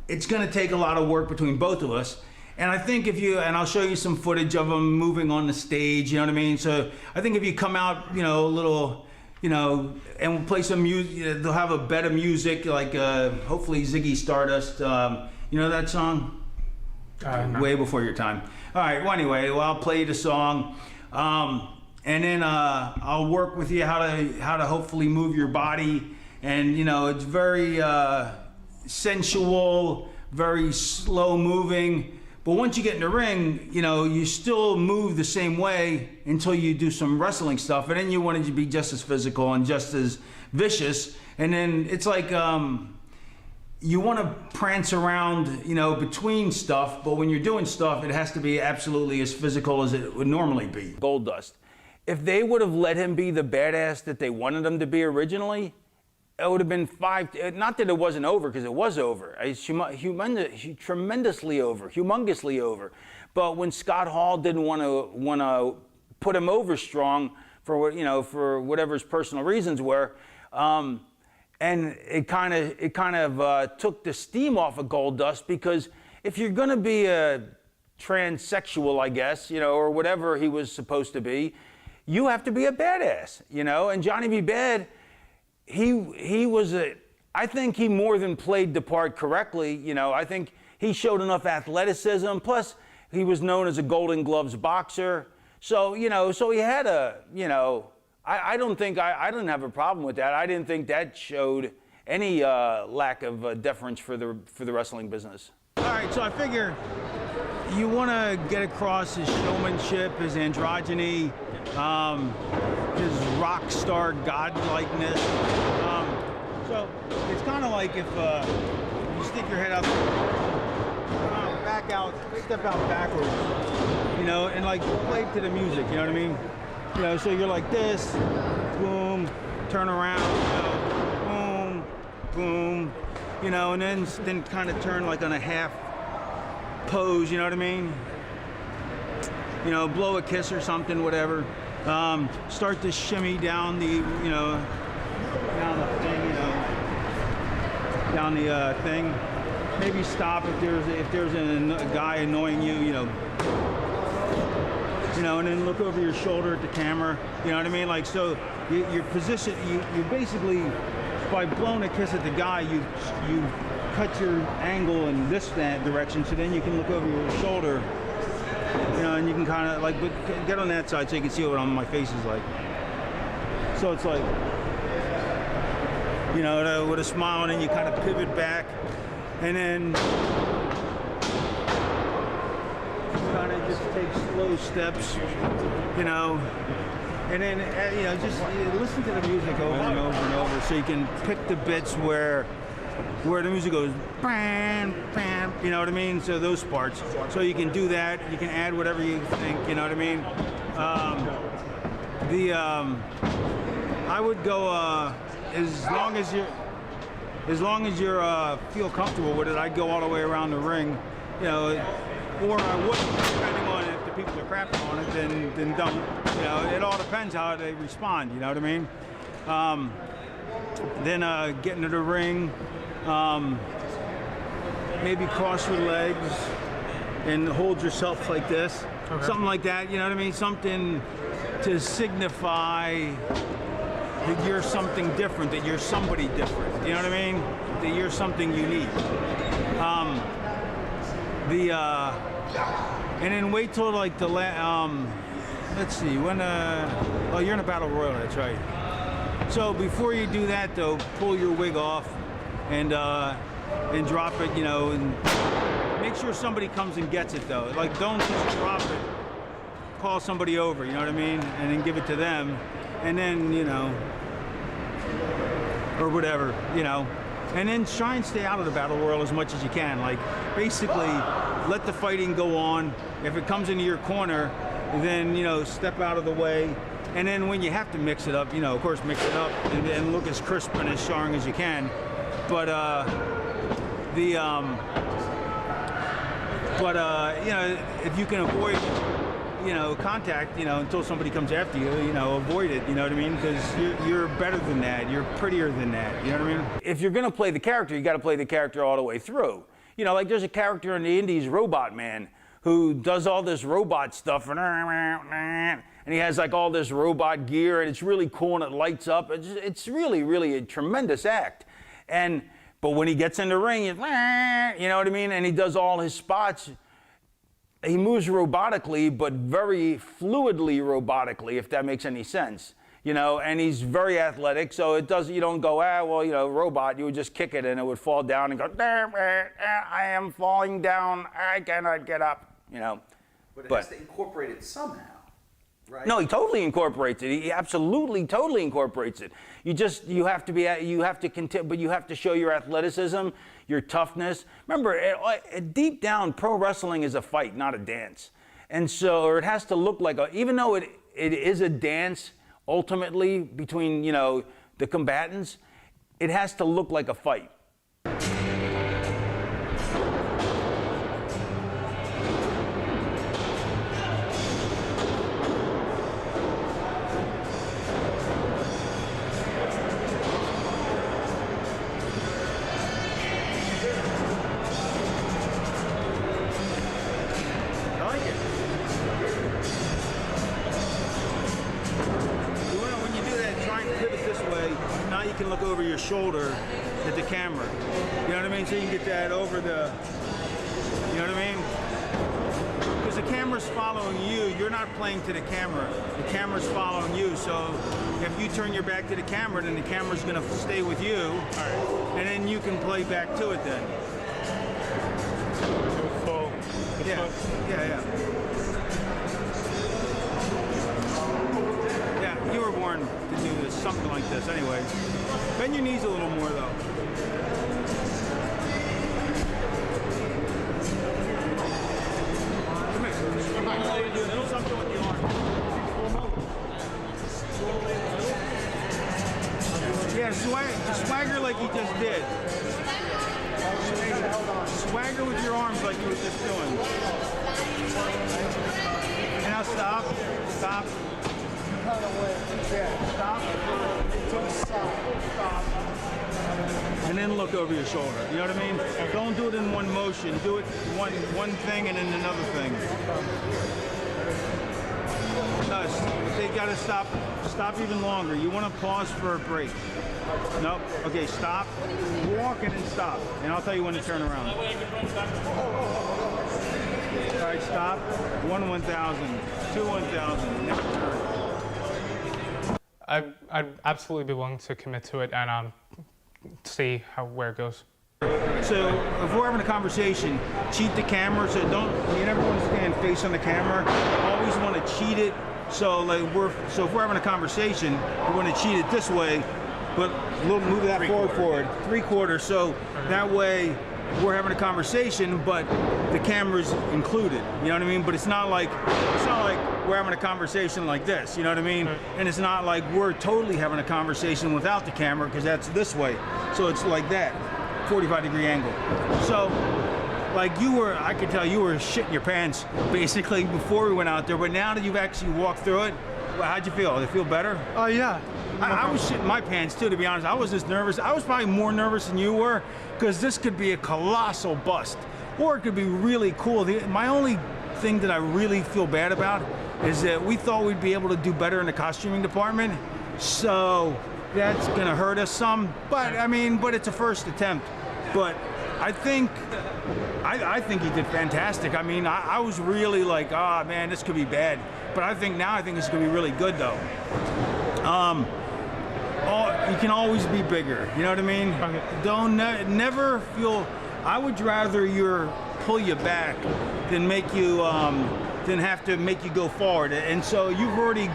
it's gonna take a lot of work between both of us. And I think and I'll show you some footage of them moving on the stage, you know what I mean? So I think if you come out, a little, and we'll play some music, they'll have a bed of music, like hopefully Ziggy Stardust, you know that song? No. Way before your time. All right, well anyway, I'll play the song, and then I'll work with you how to hopefully move your body, and it's very sensual, very slow moving. But once you get in the ring, you still move the same way until you do some wrestling stuff, and then you want it to be just as physical and just as vicious. And then it's like you want to prance around, between stuff, but when you're doing stuff, it has to be absolutely as physical as it would normally be. Goldust, if they would have let him be the badass that they wanted him to be originally, it would have been not that it wasn't over, because it was over. It's tremendously over, humongously over. But when Scott Hall didn't want to put him over strong for for whatever his personal reasons were, and it kind of took the steam off of Goldust, because if you're going to be a transsexual, I guess, or whatever he was supposed to be, you have to be a badass, And Johnny B. Bad, he was I think he more than played the part correctly. I think he showed enough athleticism. Plus, he was known as a Golden Gloves boxer. So, so he had I didn't have a problem with that. I didn't think that showed any lack of deference for the wrestling business. All right, so I figure you want to get across his showmanship, his androgyny, his rock star godlikeness. So it's kind of like if you stick your head out, back out, step out backwards, and like play to the music, you know what I mean? So you're like this, boom, turn around, boom, boom, and then kind of turn like on a half pose, you know what I mean? Blow a kiss or something, whatever. Start to shimmy down the, down the thing, down the thing. Maybe stop if there's a guy annoying you, and then look over your shoulder at the camera. You know what I mean? Like, so your position, you basically, by blowing a kiss at the guy, you cut your angle in this direction, so then you can look over your shoulder. And you can kind of like get on that side so you can see what my face is like. So it's like, with a smile, and then you kind of pivot back, and then kind of just take slow steps, and then just listen to the music over and over and over, so you can pick the bits where the music goes bam, bam, you know what I mean? So those parts. So you can do that. You can add whatever you think, you know what I mean? I would go as long as you feel comfortable with it. I'd go all the way around the ring, or I wouldn't, depending on if the people are crapping on it, then don't. It all depends how they respond. You know what I mean? Then get into the ring. Maybe cross your legs and hold yourself like this. Okay. Something like that, you know what I mean? Something to signify that you're something different, that you're somebody different. You know what I mean? That you're something unique. And then wait till like the let's see, when oh, you're in a battle royal, that's right. So before you do that though, pull your wig off and drop it, you know, and make sure somebody comes and gets it though. Like don't just drop it. Call somebody over, you know what I mean? And then give it to them. And then, you know, or whatever, you know. And then try and stay out of the battle royal as much as you can. Like basically let the fighting go on. If it comes into your corner, then, you know, step out of the way. And then when you have to mix it up, you know, of course, mix it up and look as crisp and as charming as you can. But, you know, if you can avoid, you know, contact, you know, until somebody comes after you, you know, avoid it, you know what I mean? Because you're better than that. You're prettier than that, you know what I mean? If you're going to play the character, you got to play the character all the way through. You know, like there's a character in the Indies, Robot Man, who does all this robot stuff, and he has like all this robot gear, and it's really cool, and it lights up. It's really, really a tremendous act. But when he gets in the ring, you know what I mean? And he does all his spots. He moves robotically, but very fluidly robotically, if that makes any sense. You know, and he's very athletic, so it doesn't, you don't go, well, you know, robot, you would just kick it and it would fall down and go, I am falling down, I cannot get up, you know. But it has to incorporate it somehow, right? No, he totally incorporates it. He absolutely, totally incorporates it. You have to show your athleticism, your toughness. Remember, deep down, pro wrestling is a fight, not a dance. And so, or it has to look like even though it is a dance, ultimately, between, you know, the combatants, it has to look like a fight. Look over your shoulder at the camera. You know what I mean? So you can get that over the, you know what I mean? Because the camera's following you. You're not playing to the camera. The camera's following you. So if you turn your back to the camera, then the camera's going to stay with you. And then you can play back to it then. Yeah. Yeah, you were born to do this, something like this anyway. Bend your knees a little more though. Come here. Do something with the arm. Yeah, swagger like you just did. Swagger with your arms like you were just doing. And now stop. Stop. Stop. Stop. And then look over your shoulder. You know what I mean? Don't do it in one motion. Do it one thing and then another thing. No, they gotta stop even longer. You want to pause for a break. Nope. Okay, stop. Walk and then stop. And I'll tell you when to turn around. All right, stop. 1,000. 2,000. Next turn. I'd absolutely be willing to commit to it and see where it goes. So if we're having a conversation, cheat the camera. So you never want to stand face on the camera. Always want to cheat it. So like if we're having a conversation, we want to cheat it this way, but move that forward, 3/4. So that way we're having a conversation, but the camera's included. You know what I mean? But it's not like we're having a conversation like this. You know what I mean? And it's not like we're totally having a conversation without the camera, because that's this way. So it's like that, 45-degree angle. So like I could tell you were shitting your pants basically before we went out there, but now that you've actually walked through it, well, how'd you feel? Did it feel better? Oh yeah. I was shitting my pants too, to be honest. I was just nervous. I was probably more nervous than you were, because this could be a colossal bust, or it could be really cool. My only thing that I really feel bad about is that we thought we'd be able to do better in the costuming department, so that's gonna hurt us some. But I mean, but it's a first attempt. But I think he did fantastic. I mean, I was really like, oh man, this could be bad. But I think it's gonna be really good though. You can always be bigger. You know what I mean? Okay. Don't never feel. I would rather pull you back than make you than have to make you go forward. And so you're already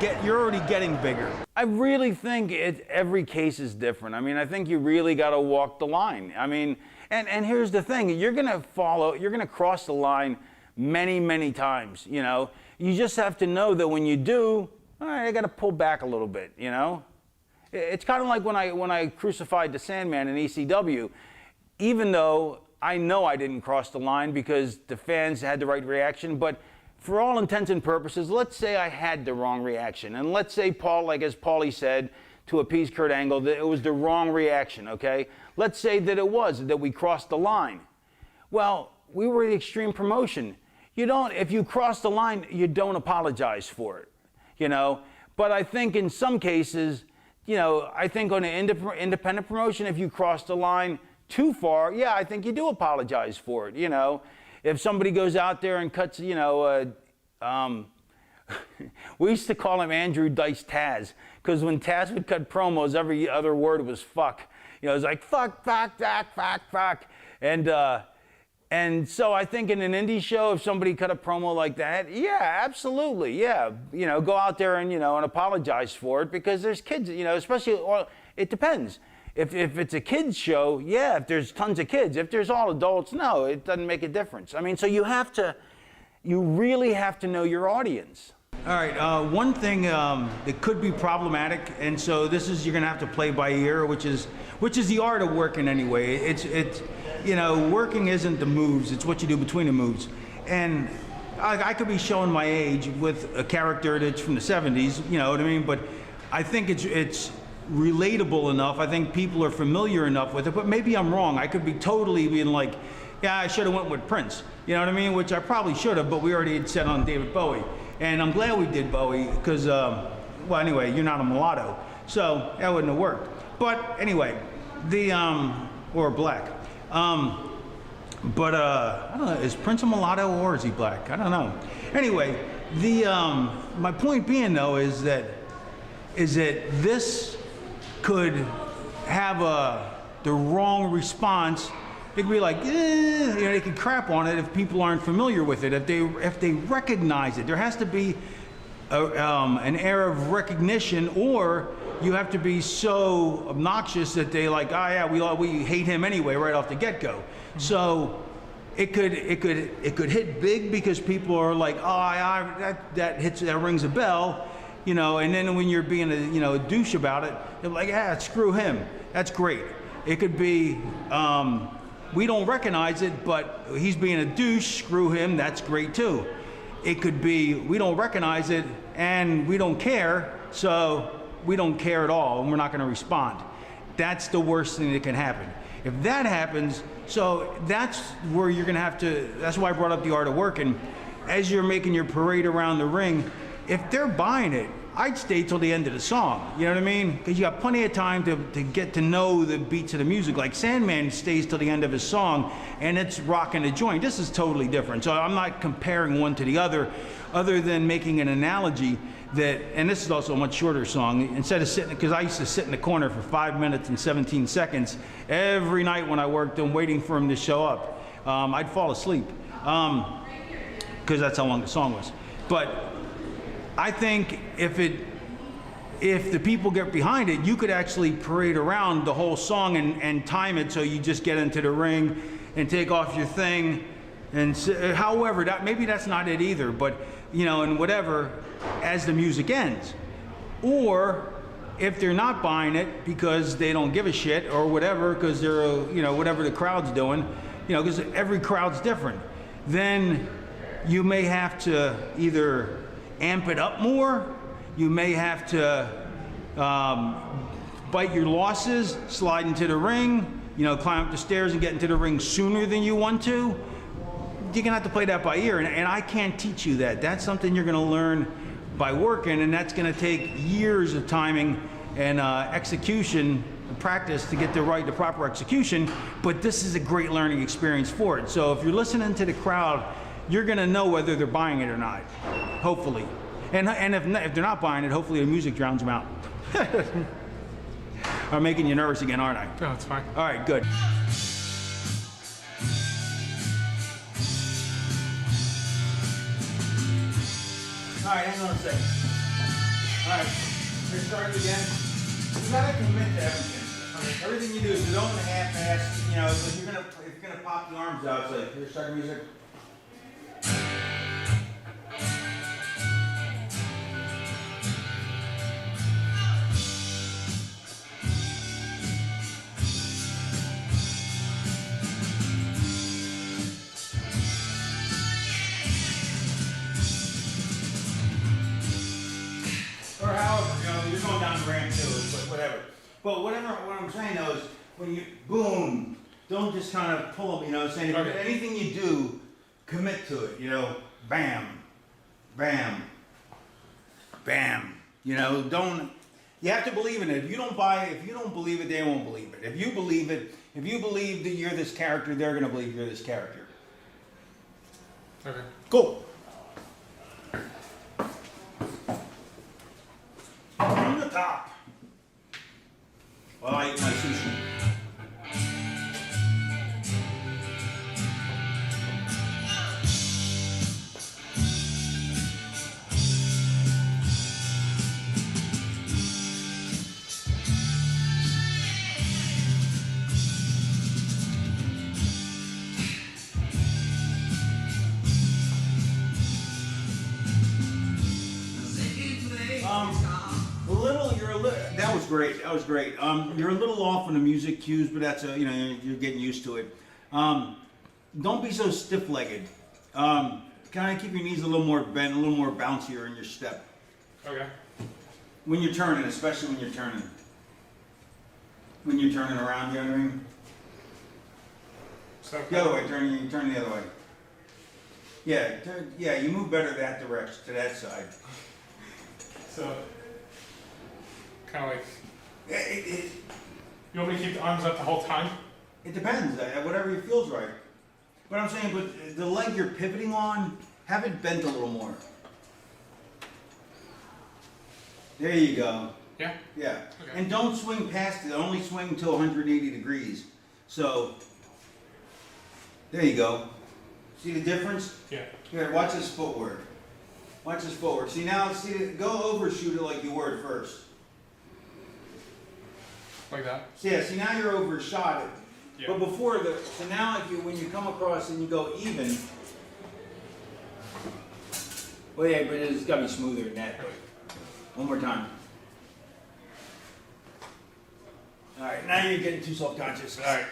getting bigger. I really think every case is different. I mean, I think you really got to walk the line. I mean, and here's the thing: you're gonna cross the line many times. You know, you just have to know that when you do, all right, I got to pull back a little bit. You know, it's kind of like when I crucified the Sandman in ECW, even though I know I didn't cross the line because the fans had the right reaction, but for all intents and purposes, let's say I had the wrong reaction. And let's say Paul, like as Paulie said, to appease Kurt Angle, that it was the wrong reaction, okay? Let's say that it was, that we crossed the line. Well, we were the Extreme Promotion. If you cross the line, you don't apologize for it, you know? But I think in some cases, you know, I think on an independent promotion, if you cross the line too far, yeah, I think you do apologize for it, you know? If somebody goes out there and cuts, you know, we used to call him Andrew Dice Taz, because when Taz would cut promos, every other word was fuck. You know, it was like fuck. And so I think in an indie show, if somebody cut a promo like that, yeah, absolutely, yeah. You know, go out there and, you know, and apologize for it, because there's kids, you know, especially, well, it depends. If it's a kids show, yeah, if there's tons of kids. If there's all adults, no, it doesn't make a difference. I mean, so you really have to know your audience. All right, one thing that could be problematic, and so this is, you're gonna have to play by ear, which is the art of working anyway. It's you know, working isn't the moves, it's what you do between the moves. And I could be showing my age with a character that's from the 70s, you know what I mean? But I think it's relatable enough. I think people are familiar enough with it, but maybe I'm wrong. I could be totally being like, yeah, I should have went with Prince. You know what I mean? Which I probably should have, but we already had set on David Bowie. And I'm glad we did Bowie, because, well, anyway, you're not a mulatto, so that wouldn't have worked. But anyway, or black. But I don't know, is Prince a mulatto or is he black? I don't know. Anyway, my point being though is that this could have the wrong response. It could be like, you know, they could crap on it if people aren't familiar with it. If they recognize it, there has to be an air of recognition, or you have to be so obnoxious that they like, oh yeah, we hate him anyway right off the get-go. Mm-hmm. So it could hit big because people are like, oh, that rings a bell. You know, and then when you're being a douche about it, they're like, screw him. That's great. It could be, we don't recognize it, but he's being a douche, screw him, that's great too. It could be, we don't recognize it and we don't care, so we don't care at all and we're not gonna respond. That's the worst thing that can happen. If that happens, so that's where you're gonna have to, that's why I brought up the art of working. As you're making your parade around the ring, if they're buying it, I'd stay till the end of the song, you know what I mean? Because you got plenty of time to get to know the beats of the music. Like Sandman stays till the end of his song, and it's rocking the joint. This is totally different. So I'm not comparing one to the other than making an analogy that, and this is also a much shorter song, instead of sitting, because I used to sit in the corner for 5 minutes and 17 seconds every night when I worked and waiting for him to show up. I'd fall asleep, because that's how long the song was. But I think if the people get behind it, you could actually parade around the whole song and time it so you just get into the ring and take off your thing. And however, maybe that's not it either, but you know, and whatever, as the music ends. Or if they're not buying it because they don't give a shit or whatever, because they're, you know, whatever the crowd's doing, you know, because every crowd's different, then you may have to either amp it up more, you may have to bite your losses, slide into the ring, you know, climb up the stairs and get into the ring sooner than you want to. gonna have to play that by ear, and I can't teach you that. That's something you're gonna learn by working, and that's gonna take years of timing and execution practice to get the proper execution. But this is a great learning experience for it. So if you're listening to the crowd, you're gonna know whether they're buying it or not, hopefully. And if they're not buying it, hopefully the music drowns them out. I'm making you nervous again, aren't I? No, it's fine. All right, good. All right, hang on a second. All right, let's start again. You gotta commit to everything. Everything you do, so don't half-ass. You know, if you're gonna pop the arms out, it's like, here's start music. Or however, you know, you're going down the ramp too, but whatever. But whatever, what I'm saying though is, when you, boom, don't just kind of pull them, you know what I'm saying? Okay. Anything you do, commit to it, you know, bam, bam, bam. You know, you have to believe in it. If you don't believe it, they won't believe it. If you believe it, if you believe that you're this character, they're gonna believe you're this character. Okay. Cool. From the top. Well, I eat my sushi. That was great. That was great. You're a little off on the music cues, but that's you know, you're getting used to it. Don't be so stiff-legged. Kind of keep your knees a little more bent, a little more bouncier in your step. Okay. When you're turning, especially when you're turning. When you're turning around, you know what I mean? So The other way, turn the other way. Yeah, yeah, you move better that direction, to that side. So kind of like. It You want me to keep the arms up the whole time? depends, whatever feels right. But I'm saying, but the leg you're pivoting on, have it bent a little more. There you go. Yeah? Yeah. Okay. And don't swing past it, only swing until 180 degrees. So, there you go. See the difference? Yeah. Here, watch his footwork. Watch his footwork. See now, go overshoot it like you were at first. Like that? So yeah, see now you're overshot it. Yeah. But before so now when you come across and you go even, well yeah, but it's gotta be smoother than that. But one more time. All right, now you're getting too self-conscious. All right.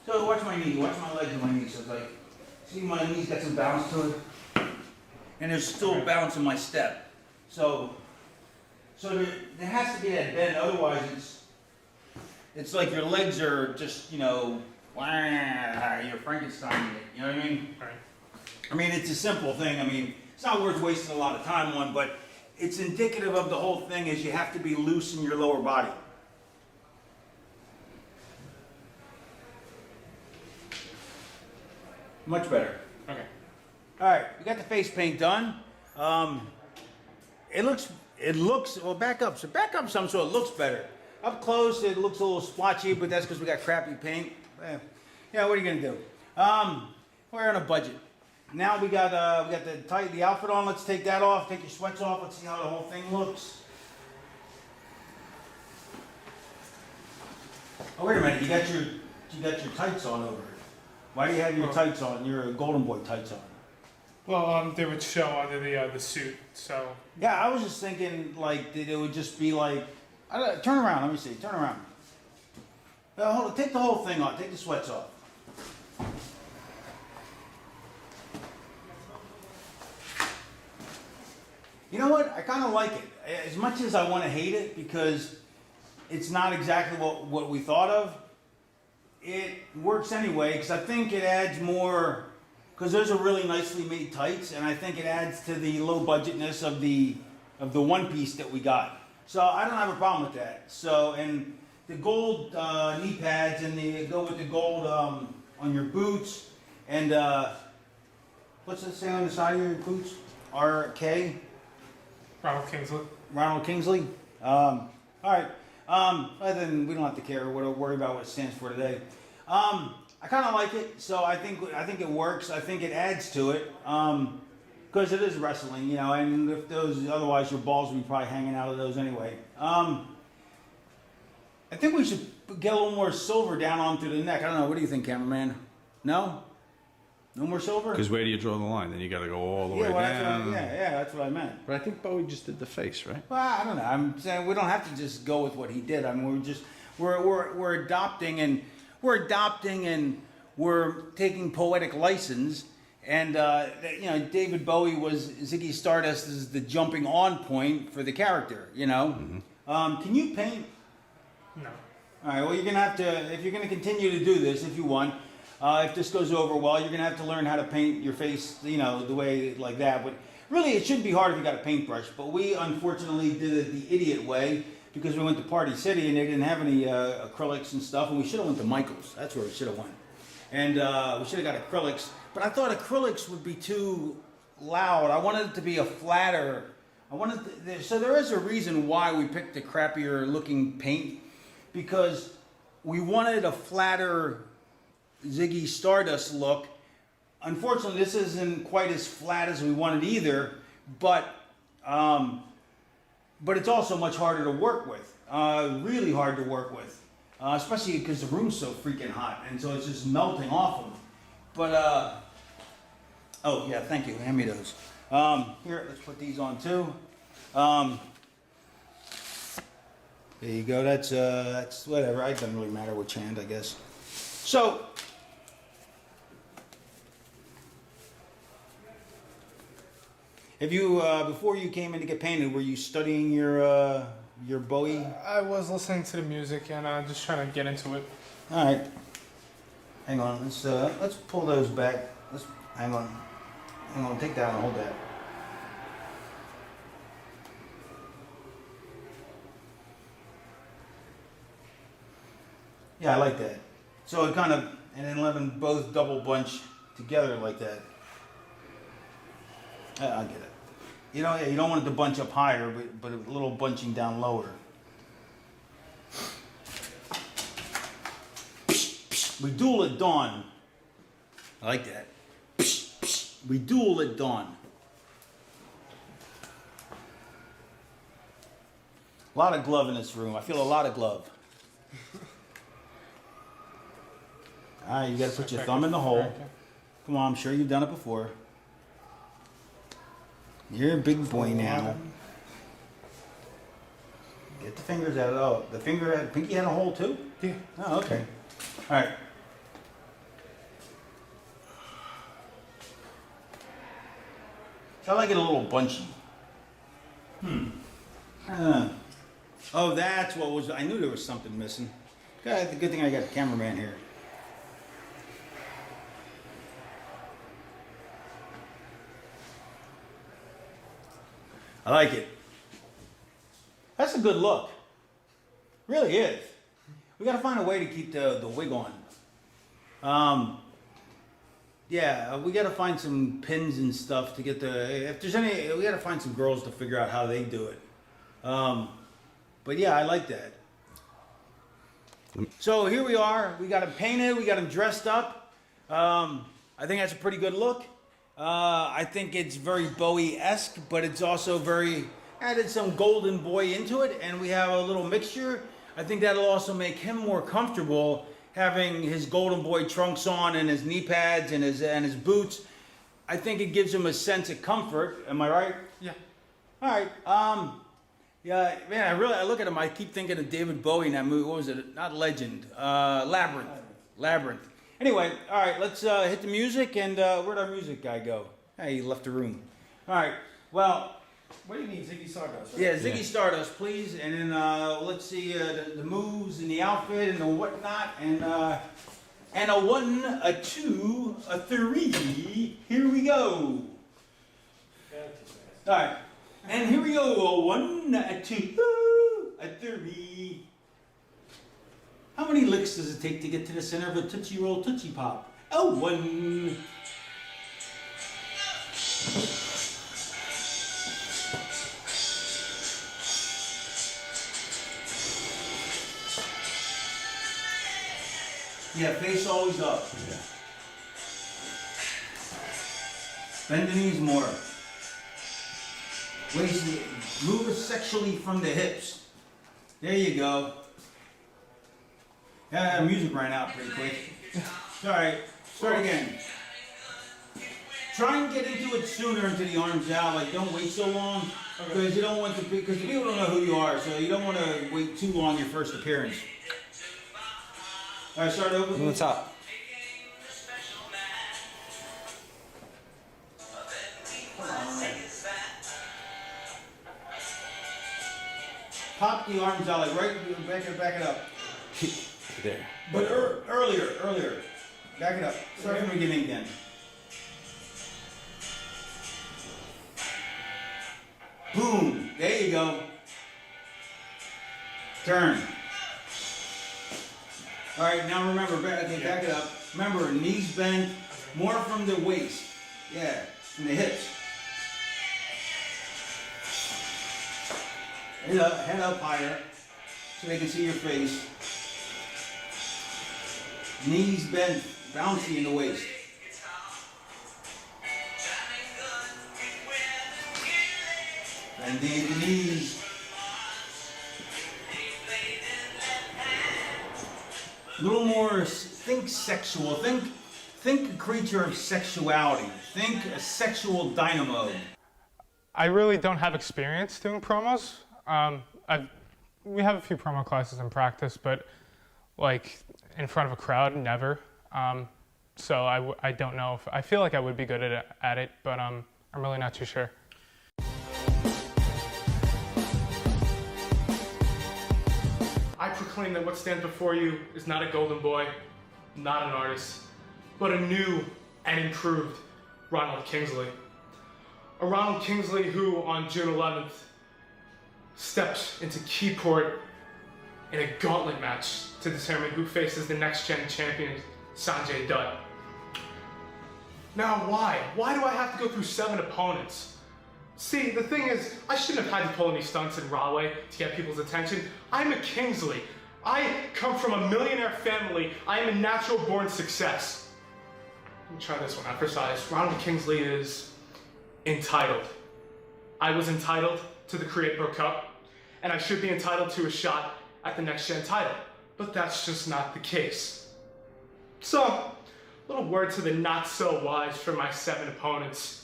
So watch my knee, watch my legs and my knees. So it's like, see my knees got some bounce to it, and there's still bounce in my step. So there has to be that bend. Otherwise, it's like your legs are just, you know, you're Frankenstein. You know what I mean? All right. I mean, it's a simple thing. I mean, it's not worth wasting a lot of time on, but it's indicative of the whole thing is you have to be loose in your lower body. Much better. Okay. All right, we got the face paint done. It looks, well, back up. So back up some so it looks better. Up close, it looks a little splotchy, but that's because we got crappy paint. Yeah, what are you gonna do? We're on a budget. Now we got the outfit on. Let's take that off. Take your sweats off. Let's see how the whole thing looks. Oh wait a minute, you got your tights on over it. Why do you have your tights on? Your Golden Boy tights on. Well, they would show under the suit, so. Yeah, I was just thinking like that it would just be like, turn around. Let me see. Turn around. Hold on. Take the whole thing off. Take the sweats off. You know what? I kind of like it. As much as I want to hate it because it's not exactly what we thought of, it works anyway because I think it adds more. because those are really nicely made tights, and I think it adds to the low budgetness of the one piece that we got. So I don't have a problem with that. So, and the gold knee pads, and go with the gold on your boots, and what's it say on the side of your boots? RK? Ronald Kingsley. Ronald Kingsley. All right. Other than we don't have to care. We don't worry about what it stands for today. I kind of like it, so I think it works. I think it adds to it because it is wrestling, you know. And if those, otherwise your balls would be probably hanging out of those anyway. I think we should get a little more silver down onto the neck. I don't know. What do you think, cameraman? No? No more silver? Because where do you draw the line? Then you got to go all the way down. That's what I meant. But I think Bowie just did the face, right? Well, I don't know. I'm saying we don't have to just go with what he did. I mean, we're adopting and we're taking poetic license. And you know, David Bowie was Ziggy Stardust is the jumping on point for the character. You know, can you paint? No. All right. Well, you're gonna have to if you're gonna continue to do this if you want. If this goes over well, you're gonna have to learn how to paint your face, you know, the way like that. But really, it shouldn't be hard if you got a paintbrush. But we unfortunately did it the idiot way because we went to Party City and they didn't have any acrylics and stuff, and we should have went to Michael's. That's where we should have went. And we should have got acrylics. But I thought acrylics would be too loud. I wanted it to be a flatter. So there is a reason why we picked the crappier looking paint because we wanted a flatter Ziggy Stardust look. Unfortunately, this isn't quite as flat as we wanted either, but it's also much harder to work with. Really hard to work with, especially because the room's so freaking hot, and so it's just melting off them. But oh yeah, thank you. Hand me those. Here, let's put these on too. There you go. That's whatever. It doesn't really matter which hand, I guess. So. Have you, before you came in to get painted, were you studying your Bowie? I was listening to the music and just trying to get into it. All right. Hang on. Let's pull those back. Hang on. Take that and hold that. Yeah, I like that. So it kind of, and then let them both double bunch together like that. I get it. You know, yeah, you don't want it to bunch up higher, but a little bunching down lower. We duel at dawn. I like that. We duel at dawn. A lot of glove in this room. I feel a lot of glove. All right, you got to put your thumb in the hole. Come on, I'm sure you've done it before. You're a big boy now. Get the fingers out. Oh, the pinky had a hole too? Yeah. Oh, okay. All right. So I like it a little bunchy. Oh, that's what was. I knew there was something missing. God, the good thing I got a cameraman here. I like it. That's a good look. Really is. We got to find a way to keep the wig on. Yeah, we got to find some pins and stuff to get the. If there's any, we got to find some girls to figure out how they do it. But yeah, I like that. So here we are. We got them painted. We got them dressed up. I think that's a pretty good look. I think it's very Bowie-esque, but it's also very added some golden boy into it, and we have a little mixture. I think that'll also make him more comfortable having his golden boy trunks on and his knee pads and his boots. I think it gives him a sense of comfort. Am I right? Yeah. All right. Yeah, man. I look at him. I keep thinking of David Bowie in that movie. What was it? Not Legend. Labyrinth. Anyway, all right, let's hit the music, and where'd our music guy go? Hey, he left the room. All right, well... What do you mean, Ziggy Stardust? Right? Yeah, Ziggy Stardust, please, and then let's see the moves and the outfit and the whatnot, and And a 1, a 2, a 3. Here we go. All right. And here we go. A 1, a 2, a 3. How many licks does it take to get to the center of a Tootsie Roll Tootsie Pop? A 1. Yeah, face always up. Yeah. Bend the knees more. Waist, move it sexually from the hips. There you go. Yeah, music ran out pretty quick. Alright, start again. Try and get into it sooner, into the arms out. Like, don't wait so long. Because you don't want to, because people don't know who you are, so you don't want to wait too long your first appearance. Alright, start over. From the top. Pop the arms out, like right, back it up. There. But earlier. Back it up. Start from the beginning again. Boom. There you go. Turn. All right, now remember, back it up. Remember, knees bent, more from the waist. Yeah, from the hips. Head up higher, so they can see your face. Knees bent, bouncy in the waist. Bend the knees. A little more, think sexual, think a creature of sexuality, think a sexual dynamo. I really don't have experience doing promos. We have a few promo classes in practice, but like in front of a crowd, never. So I don't know if, I feel like I would be good at it, but I'm really not too sure. I proclaim that what stands before you is not a golden boy, not an artist, but a new and improved Ronald Kingsley. A Ronald Kingsley who, on June 11th, stepped into Keyport in a gauntlet match to determine who faces the next-gen champion, Sanjay Dutt. Now, why? Why do I have to go through 7 opponents? See, the thing is, I shouldn't have had to pull any stunts in Rahway to get people's attention. I'm a Kingsley. I come from a millionaire family. I am a natural-born success. Let me try this one out for size. Ronald Kingsley is entitled. I was entitled to the Create Pro Cup, and I should be entitled to a shot at the next gen title. But that's just not the case. So, a little word to the not so wise for my 7 opponents.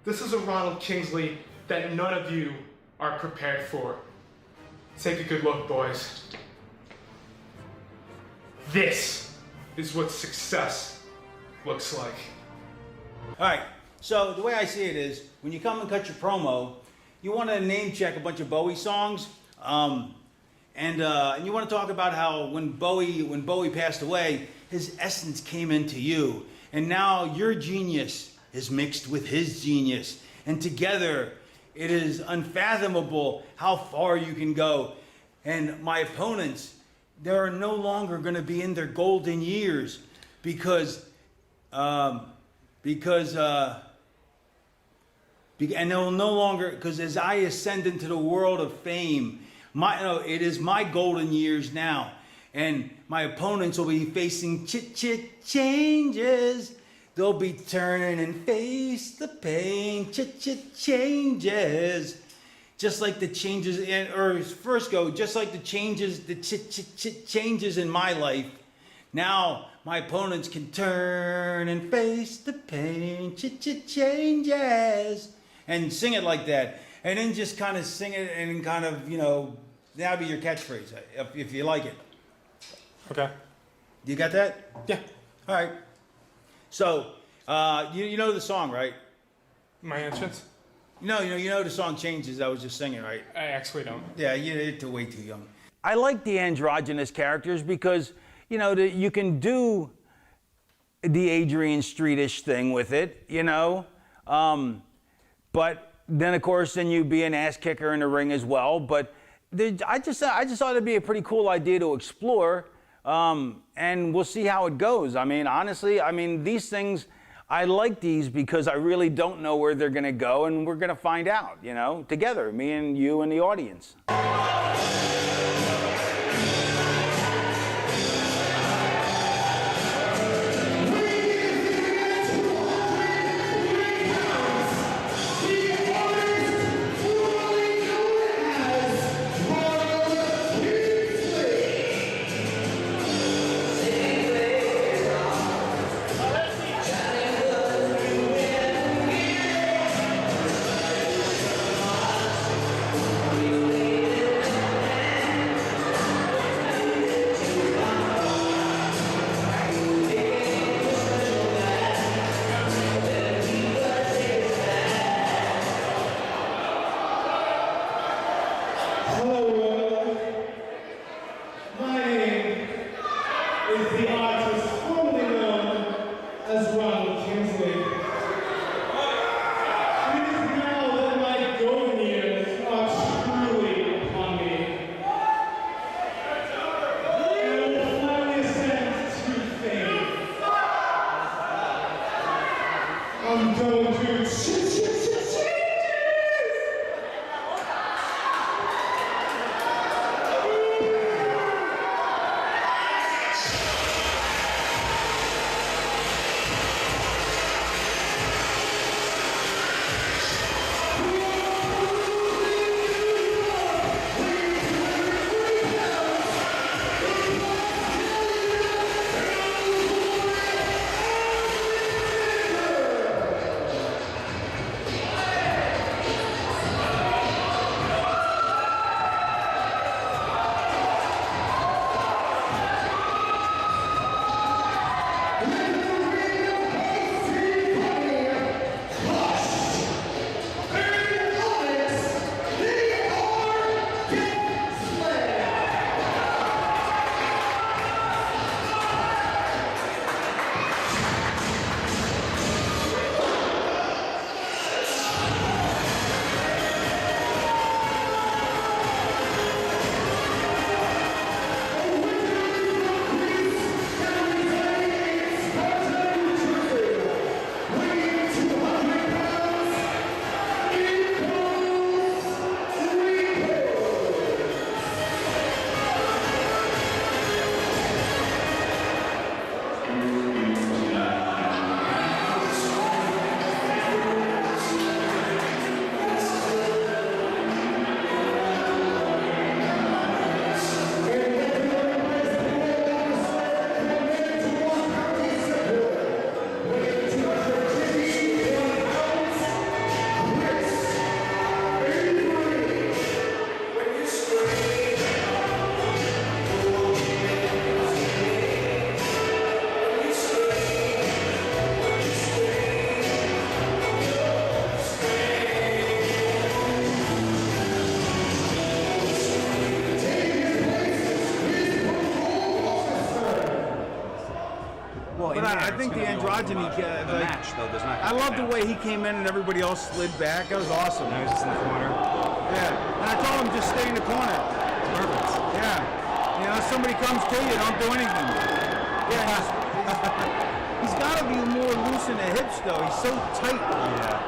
This is a Ronald Kingsley that none of you are prepared for. Take a good look, boys. This is what success looks like. All right, so the way I see it is, when you come and cut your promo, you want to name check a bunch of Bowie songs, and you want to talk about how when Bowie passed away, his essence came into you, and now your genius is mixed with his genius, and together it is unfathomable how far you can go. And my opponents, they're no longer going to be in their golden years because and they'll no longer, because as I ascend into the world of fame, it is my golden years now, and my opponents will be facing changes. They'll be turning and face the pain, changes, just like the changes just like the changes in my life. Now my opponents can turn and face the pain, changes. And sing it like that, and then just kind of sing it, and kind of, that'll be your catchphrase if you like it. Okay. You got that? Yeah. All right. So, you know the song, right? My entrance? No, you know the song Changes. I was just singing, right? I actually don't. Yeah, you're way too young. I like the androgynous characters because, you can do the Adrian Streetish thing with it, you know. But then, of course, then you'd be an ass kicker in the ring as well. But I just thought it'd be a pretty cool idea to explore, and we'll see how it goes. I mean, honestly, these things, I like these because I really don't know where they're gonna go, and we're gonna find out, you know, together, me and you and the audience. I think the androgyny match though does not. I love the way he came in and everybody else slid back. That was awesome. Now he's just in the corner. Yeah, and I told him just stay in the corner. It's perfect. Yeah, you know, if somebody comes to you, don't do anything. Yeah, he's got to be more loose in the hips though. He's so tight. Yeah.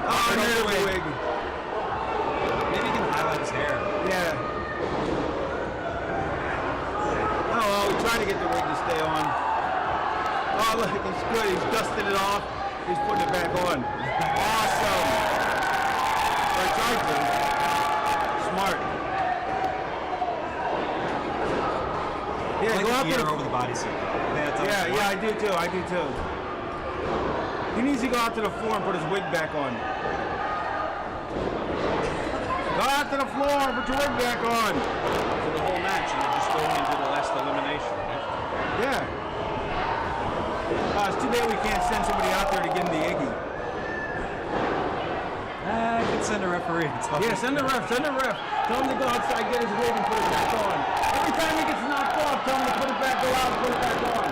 Oh, there's the wig. Maybe he can highlight his hair. Yeah. Oh, well, we tried to get the wig to stay on. Oh, look, it's good. He's dusting it off. He's putting it back on. Awesome. I tried to. Smart. Yeah, I like go out the there. over the bodysuit. Yeah, I do too. I do too. He needs to go out to the floor and put his wig back on. Go out to the floor and put your wig back on. For the whole match, and you're just going into the last elimination, right? Yeah. It's too bad we can't send somebody out there to give him the Iggy. I could send a referee. Yeah, send a ref. Tell him to go outside, get his wig, and put it back on. Every time he gets knocked off, tell him to put it back, go out, and put it back on.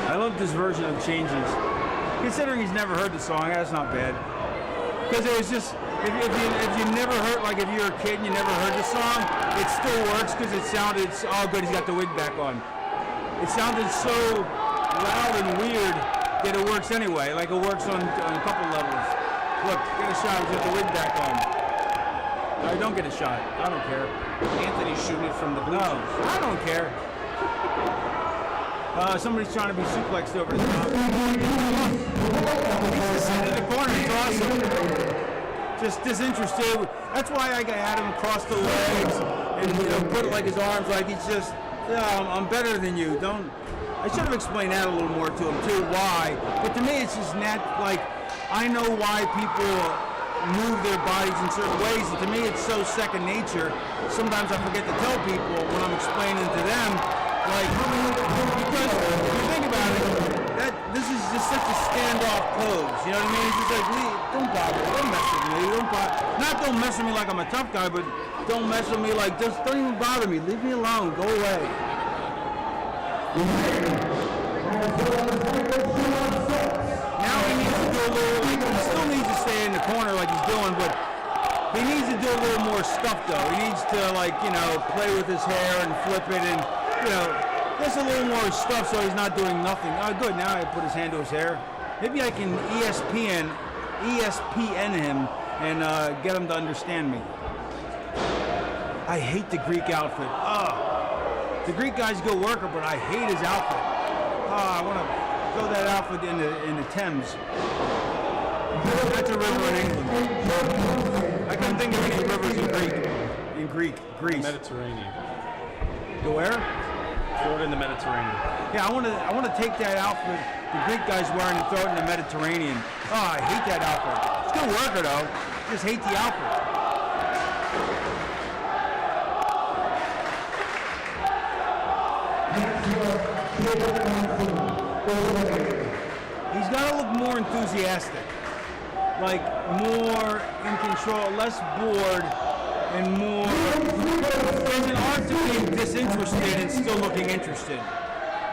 I love this version of Changes. Considering he's never heard the song, that's not bad. Because it was just, if you never heard, like if you're a kid and you never heard the song, it still works because it sounded, oh good, he's got the wig back on. It sounded so loud and weird that it works anyway. Like it works on a couple levels. Look, get a shot with the wig back on. I don't get a shot. I don't care. Anthony's shooting it from the blue. No, I don't care. Somebody's trying to be suplexed over the top. He's just sitting in the corner. It's awesome. Just disinterested. That's why I had him cross the legs and put like his arms like he's just. Yeah, I'm better than you. Don't. I should have explained that a little more to him too. Why? But to me, it's just like I know why people move their bodies in certain ways, and to me it's so second nature. Sometimes I forget to tell people when I'm explaining to them, like, because if you think about it, that this is just such a standoff pose, you know what I mean? It's just like, don't bother, don't mess with me, don't mess with me like I'm a tough guy, but don't mess with me like, just don't even bother me, leave me alone, go away. Now he needs to do a little, like, he still needs to stay in the corner like he's doing, but he needs to do a little more stuff though. He needs to, like, play with his hair and flip it and, just a little more stuff so he's not doing nothing. Oh, good, now I put his hand to his hair. Maybe I can ESPN him and get him to understand me. I hate the Greek outfit. The Greek guy's a good worker, but I hate his outfit. I want to throw that outfit in the Thames. That's a river in England. I couldn't think of any rivers in Greece. Mediterranean. To where? Throw it in the Mediterranean. Yeah, I want to take that outfit the Greek guy's wearing and throw it in the Mediterranean. I hate that outfit. It's a good worker though. Just hate the outfit. He's got to look more enthusiastic, like more in control, less bored, and more. There's an art to being disinterested and still looking interested.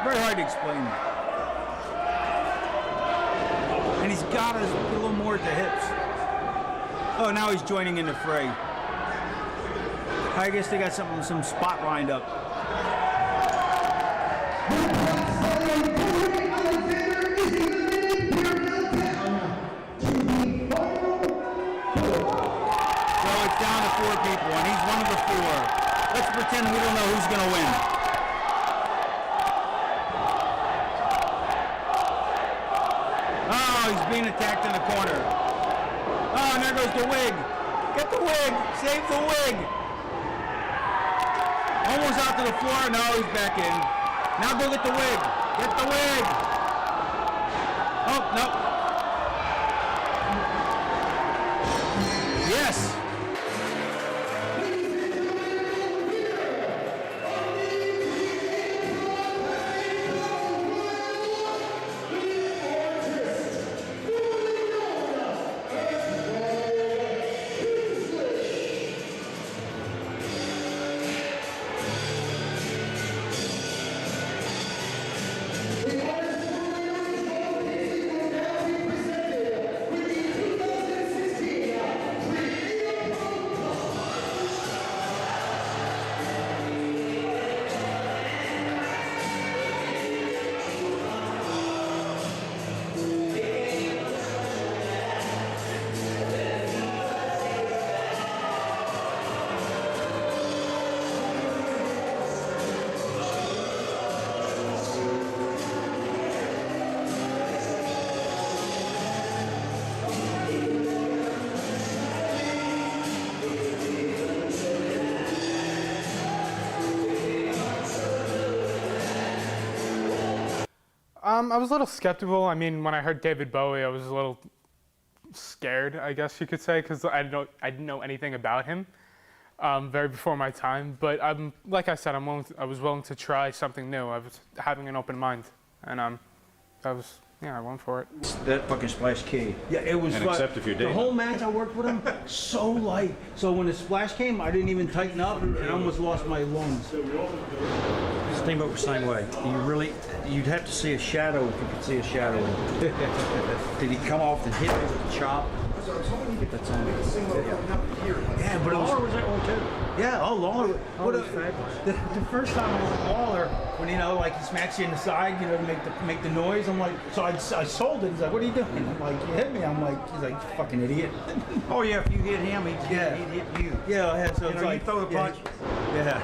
Very hard to explain that. And he's got to put a little more at the hips. Oh, now he's joining in the fray. I guess they got some spot lined up. Down to 4 people, and he's one of the 4. Let's pretend we don't know who's going to win. Oh, he's being attacked in the corner. Oh, and there goes the wig. Get the wig. Save the wig. Almost out to the floor. No, he's back in. Now go get the wig. Get the wig. Oh, no. Yes. I was a little skeptical. I mean, when I heard David Bowie, I was a little scared, I guess you could say, because I didn't know anything about him. very before my time. But like I said, I was willing to try something new. I was having an open mind, and I went for it. That fucking splash key. Yeah, it was. And except if you're dating. The whole match I worked with him, so light. So when the splash came, I didn't even tighten up, and I almost lost my lungs. Steamboat was the same way. You'd have to see a shadow if you could see a shadow. Did he come off and hit me with the chop? That's on. Yeah, but Lawler was that one too. Yeah, Lawler. The first time I was with Lawler, when like he smacks you in the side, to make the noise. I'm like, so I sold it. He's like, what are you doing? I'm like, you hit me. I'm like, he's like, you fucking idiot. Oh yeah, if you hit him, he'd hit you. Yeah, so it's like you throw the punch. Yeah.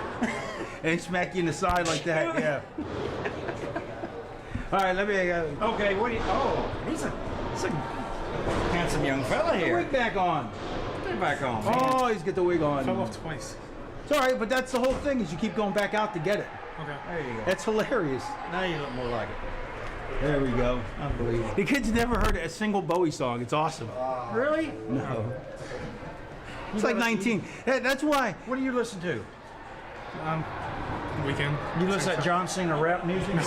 And he smack you in the side like that. Yeah. All right, let me. Okay, what do you? Oh, he's a handsome young fella here. Wig back on. Put it back on. Man. Oh, he's got the wig on. Fell off twice. It's all right, but that's the whole thing is you keep going back out to get it. Okay. There you go. That's hilarious. Now you look more like it. There we go. Unbelievable. The kids never heard a single Bowie song. It's awesome. Really? No. It's like 19. That's why. What do you listen to? Weekend. You listen to John Cena rap music?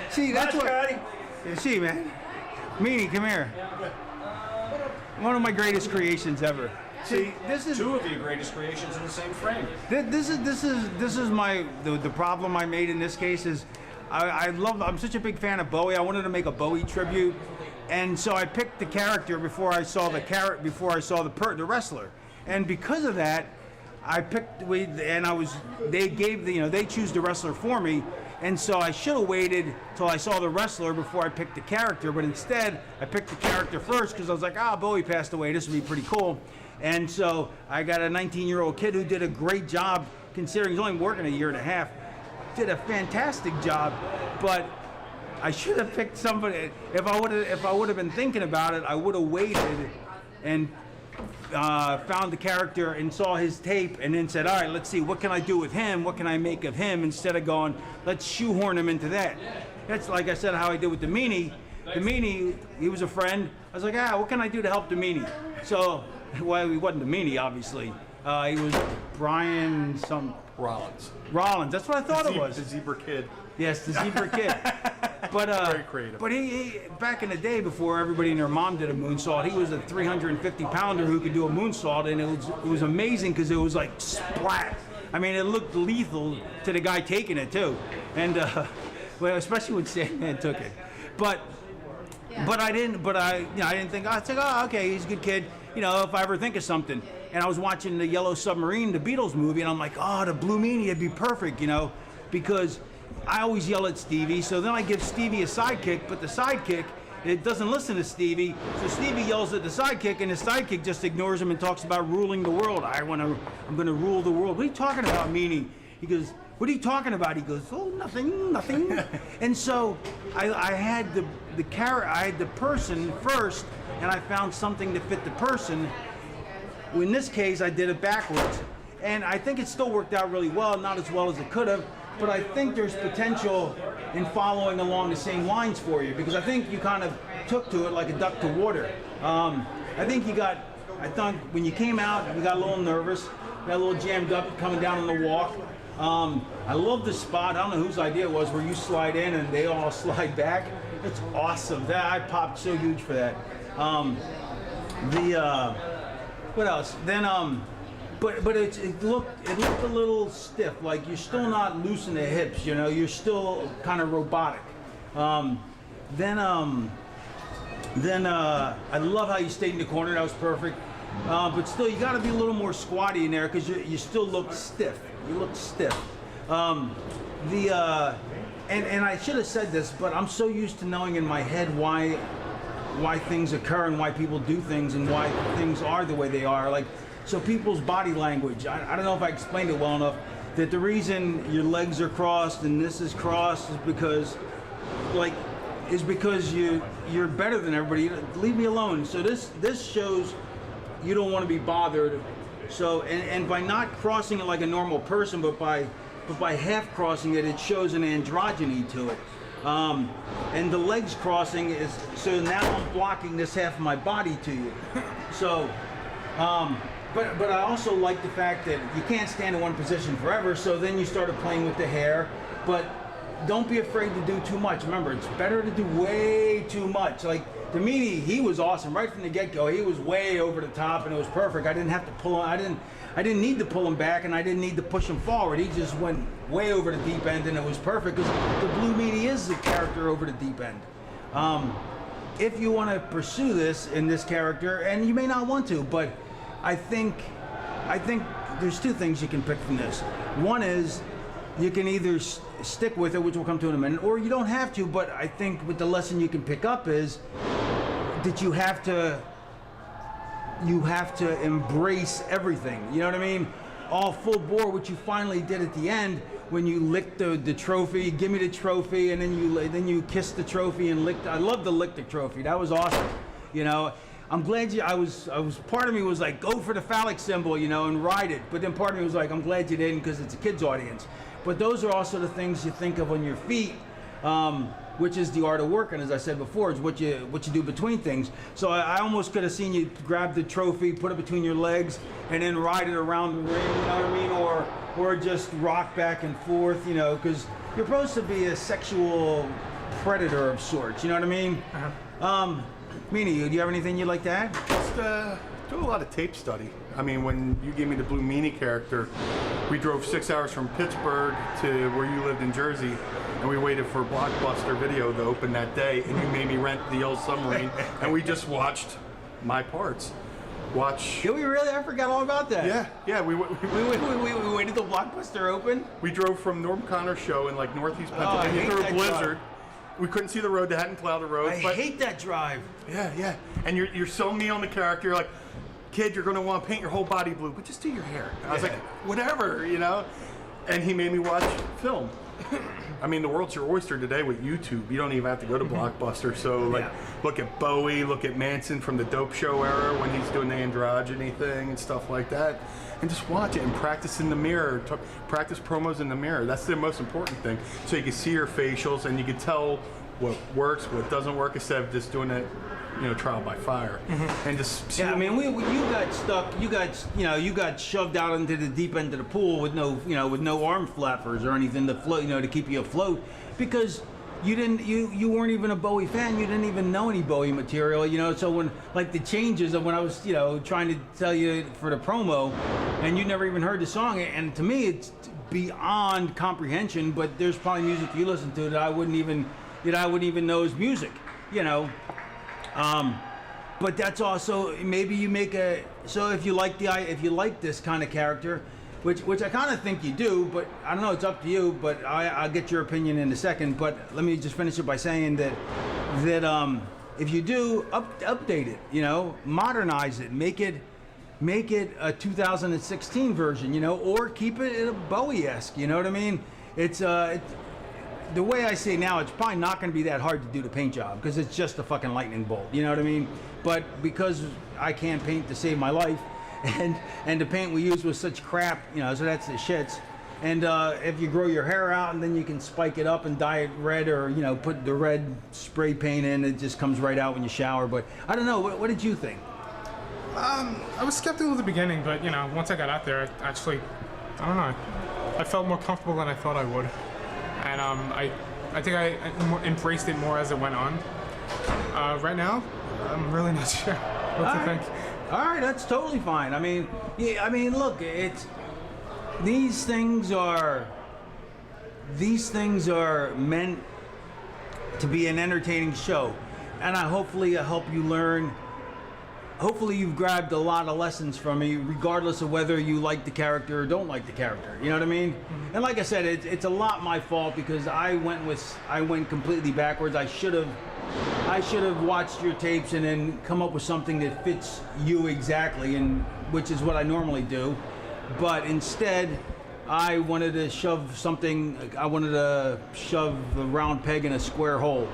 See, that's what. See, man. Meanie, come here. One of my greatest creations ever. See, this is two of your greatest creations in the same frame. This is my the problem I made in this case is I'm such a big fan of Bowie. I wanted to make a Bowie tribute, and so I picked the character before I saw the wrestler, and because of that, I picked they choose the wrestler for me. And so I should have waited till I saw the wrestler before I picked the character, but instead I picked the character first because I was like, Bowie passed away, this would be pretty cool. And so I got a 19-year-old kid who did a great job, considering he's only working a year and a half, did a fantastic job, but I should have picked somebody. If I would have been thinking about it, I would have waited and found the character and saw his tape and then said, all right, let's see, what can I do with him? What can I make of him? Instead of going, let's shoehorn him into that. That's, like I said, how I did with the Meanie. The Meanie, he was a friend. I was like, what can I do to help the Meanie? So, well, he wasn't the Meanie, obviously. He was Brian Rollins. Rollins, that's what I thought it was. The Zebra Kid. Yes, the Zebra Kid. But very creative. But he back in the day before everybody and their mom did a moonsault, he was a 350-pounder who could do a moonsault, and it was amazing because it was like splat. I mean, it looked lethal to the guy taking it too, and well, especially when Sandman took it. But I didn't think. I was like, okay, he's a good kid. If I ever think of something. And I was watching the Yellow Submarine, the Beatles movie, and I'm like, the Blue Meanie would be perfect, because I always yell at Stevie, so then I give Stevie a sidekick, but the sidekick, it doesn't listen to Stevie, so Stevie yells at the sidekick, and the sidekick just ignores him and talks about ruling the world. I'm gonna rule the world. What are you talking about, Meanie? He goes, what are you talking about? He goes, oh, nothing. And so I had the person first, and I found something to fit the person. In this case, I did it backwards, and I think it still worked out really well, not as well as it could have. But I think there's potential in following along the same lines for you, because I think you kind of took to it like a duck to water. I thought when you came out, you got a little nervous, got a little jammed up coming down on the walk. I love the spot. I don't know whose idea it was, where you slide in and they all slide back. It's awesome. I popped so huge for that. What else? Then But it looked a little stiff. Like you're still not loose in the hips, You're still kind of robotic. Then I love how you stayed in the corner. That was perfect. But still, you got to be a little more squatty in there because you still look stiff. You look stiff. And I should have said this, but I'm so used to knowing in my head why things occur and why people do things and why things are the way they are. Like. So people's body language, I don't know if I explained it well enough, that the reason your legs are crossed and this is crossed is because you're better than everybody. Leave me alone. So this shows you don't want to be bothered. So and by not crossing it like a normal person, but by half crossing it, it shows an androgyny to it. And the legs crossing is, so now I'm blocking this half of my body to you. So, but I also like the fact that you can't stand in one position forever, so then you started playing with the hair, but don't be afraid to do too much. Remember, it's better to do way too much. Like, to me, he was awesome right from the get-go. He was way over the top, and it was perfect. I didn't have to pull him. I didn't need to pull him back, and I didn't need to push him forward. He just went way over the deep end, and it was perfect because the Blue Meanie is the character over the deep end. If you want to pursue this in this character, and you may not want to, but I think there's two things you can pick from this. One is you can either stick with it, which we'll come to in a minute, or you don't have to, but I think what the lesson you can pick up is that you have to embrace everything. You know what I mean? All full bore, what you finally did at the end when you licked the trophy, give me the trophy, and then you kissed the trophy and licked. I love the lick the trophy. That was awesome. You know, I'm glad I was part of me was like, go for the phallic symbol, you know, and ride it. But then part of me was like, I'm glad you didn't because it's a kid's audience. But those are also the things you think of on your feet, which is the art of working, as I said before, is what you do between things. So I almost could have seen you grab the trophy, put it between your legs, and then ride it around the ring, you know what I mean? Or just rock back and forth, you know, because you're supposed to be a sexual predator of sorts, you know what I mean? Meanie, do you have anything you'd like to add? Just do a lot of tape study. I mean, when you gave me the Blue Meanie character, we drove 6 hours from Pittsburgh to where you lived in Jersey, and we waited for Blockbuster Video to open that day, and you made me rent the old submarine, and we just watched my parts. Did we really? I forgot all about that. Yeah. We waited till Blockbuster opened? We drove from Norm Connor's show in like northeast Pennsylvania through a blizzard. We couldn't see the road. They hadn't plowed the road. I hate that drive. Yeah. And you're selling me on the character. You're like, kid, you're going to want to paint your whole body blue, but just do your hair. I was like, whatever, you know? And he made me watch film. I mean, the world's your oyster today with YouTube. You don't even have to go to Blockbuster. So, like, look at Bowie, look at Manson from the Dope Show era when he's doing the androgyny thing and stuff like that. And just watch it and practice in the mirror. Practice promos in the mirror. That's the most important thing. So you can see your facials and you can tell what works, what doesn't work, instead of just doing it, you know, trial by fire. And just see. Yeah, I mean, you got stuck. You got shoved out into the deep end of the pool with no arm flappers or anything to float, to keep you afloat, because you weren't even a Bowie fan. You didn't even know any Bowie material, So when, like, the changes of when I was, trying to tell you for the promo, and you never even heard the song, and to me it's beyond comprehension. But there's probably music you listen to that I wouldn't even know is music, But that's also, maybe you make so if you like this kind of character, which I kind of think you do, but I don't know, it's up to you, but I'll get your opinion in a second. But let me just finish it by saying that if you do, update it, modernize it, make it a 2016 version, or keep it Bowie-esque, you know what I mean? It's the way I say now, it's probably not going to be that hard to do the paint job because it's just a fucking lightning bolt, you know what I mean? But because I can't paint to save my life, and the paint we used was such crap, so that's the shits. And if you grow your hair out and then you can spike it up and dye it red, or put the red spray paint in, it just comes right out when you shower. But I don't know. What did you think? I was skeptical at the beginning, but once I got out there, I don't know. I felt more comfortable than I thought I would. And I think I embraced it more as it went on. Right now, I'm really not sure what to think. All right, that's totally fine. I mean, look, these things are meant to be an entertaining show, and hopefully help you learn. Hopefully you've grabbed a lot of lessons from me, regardless of whether you like the character or don't like the character. You know what I mean? Mm-hmm. And like I said, it's a lot my fault because I went completely backwards. I should have watched your tapes and then come up with something that fits you exactly, and which is what I normally do. But instead, I wanted to shove a round peg in a square hole.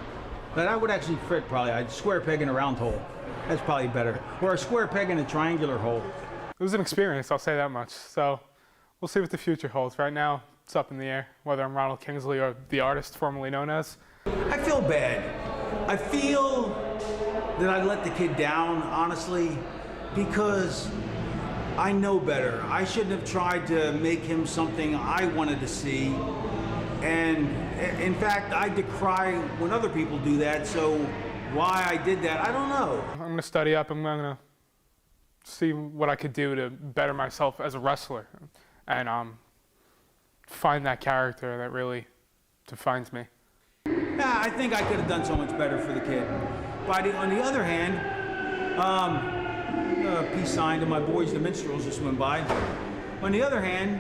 That would actually fit probably. I'd square peg in a round hole. That's probably better. Or a square peg in a triangular hole. It was an experience, I'll say that much. So we'll see what the future holds. Right now, it's up in the air, whether I'm Ronald Kingsley or the artist formerly known as. I feel bad. I feel that I let the kid down, honestly, because I know better. I shouldn't have tried to make him something I wanted to see. And in fact, I decry when other people do that, so why I did that, I don't know. I'm going to study up. I'm going to see what I could do to better myself as a wrestler and find that character that really defines me. Yeah, I think I could have done so much better for the kid. But on the other hand, peace sign to my boys, the minstrels, just went by. On the other hand,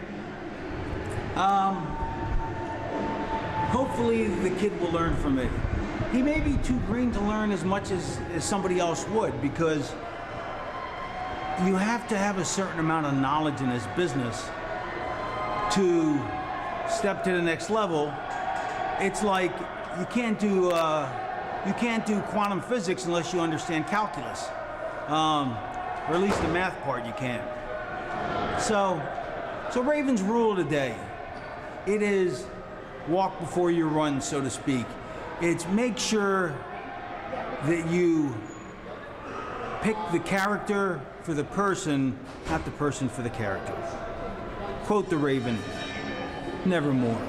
hopefully the kid will learn from it. He may be too green to learn as much as somebody else would, because you have to have a certain amount of knowledge in this business to step to the next level. It's like you can't do quantum physics unless you understand calculus, or at least the math part you can't. So Raven's rule today, it is walk before you run, so to speak. It's make sure that you pick the character for the person, not the person for the character. Quote the Raven, nevermore.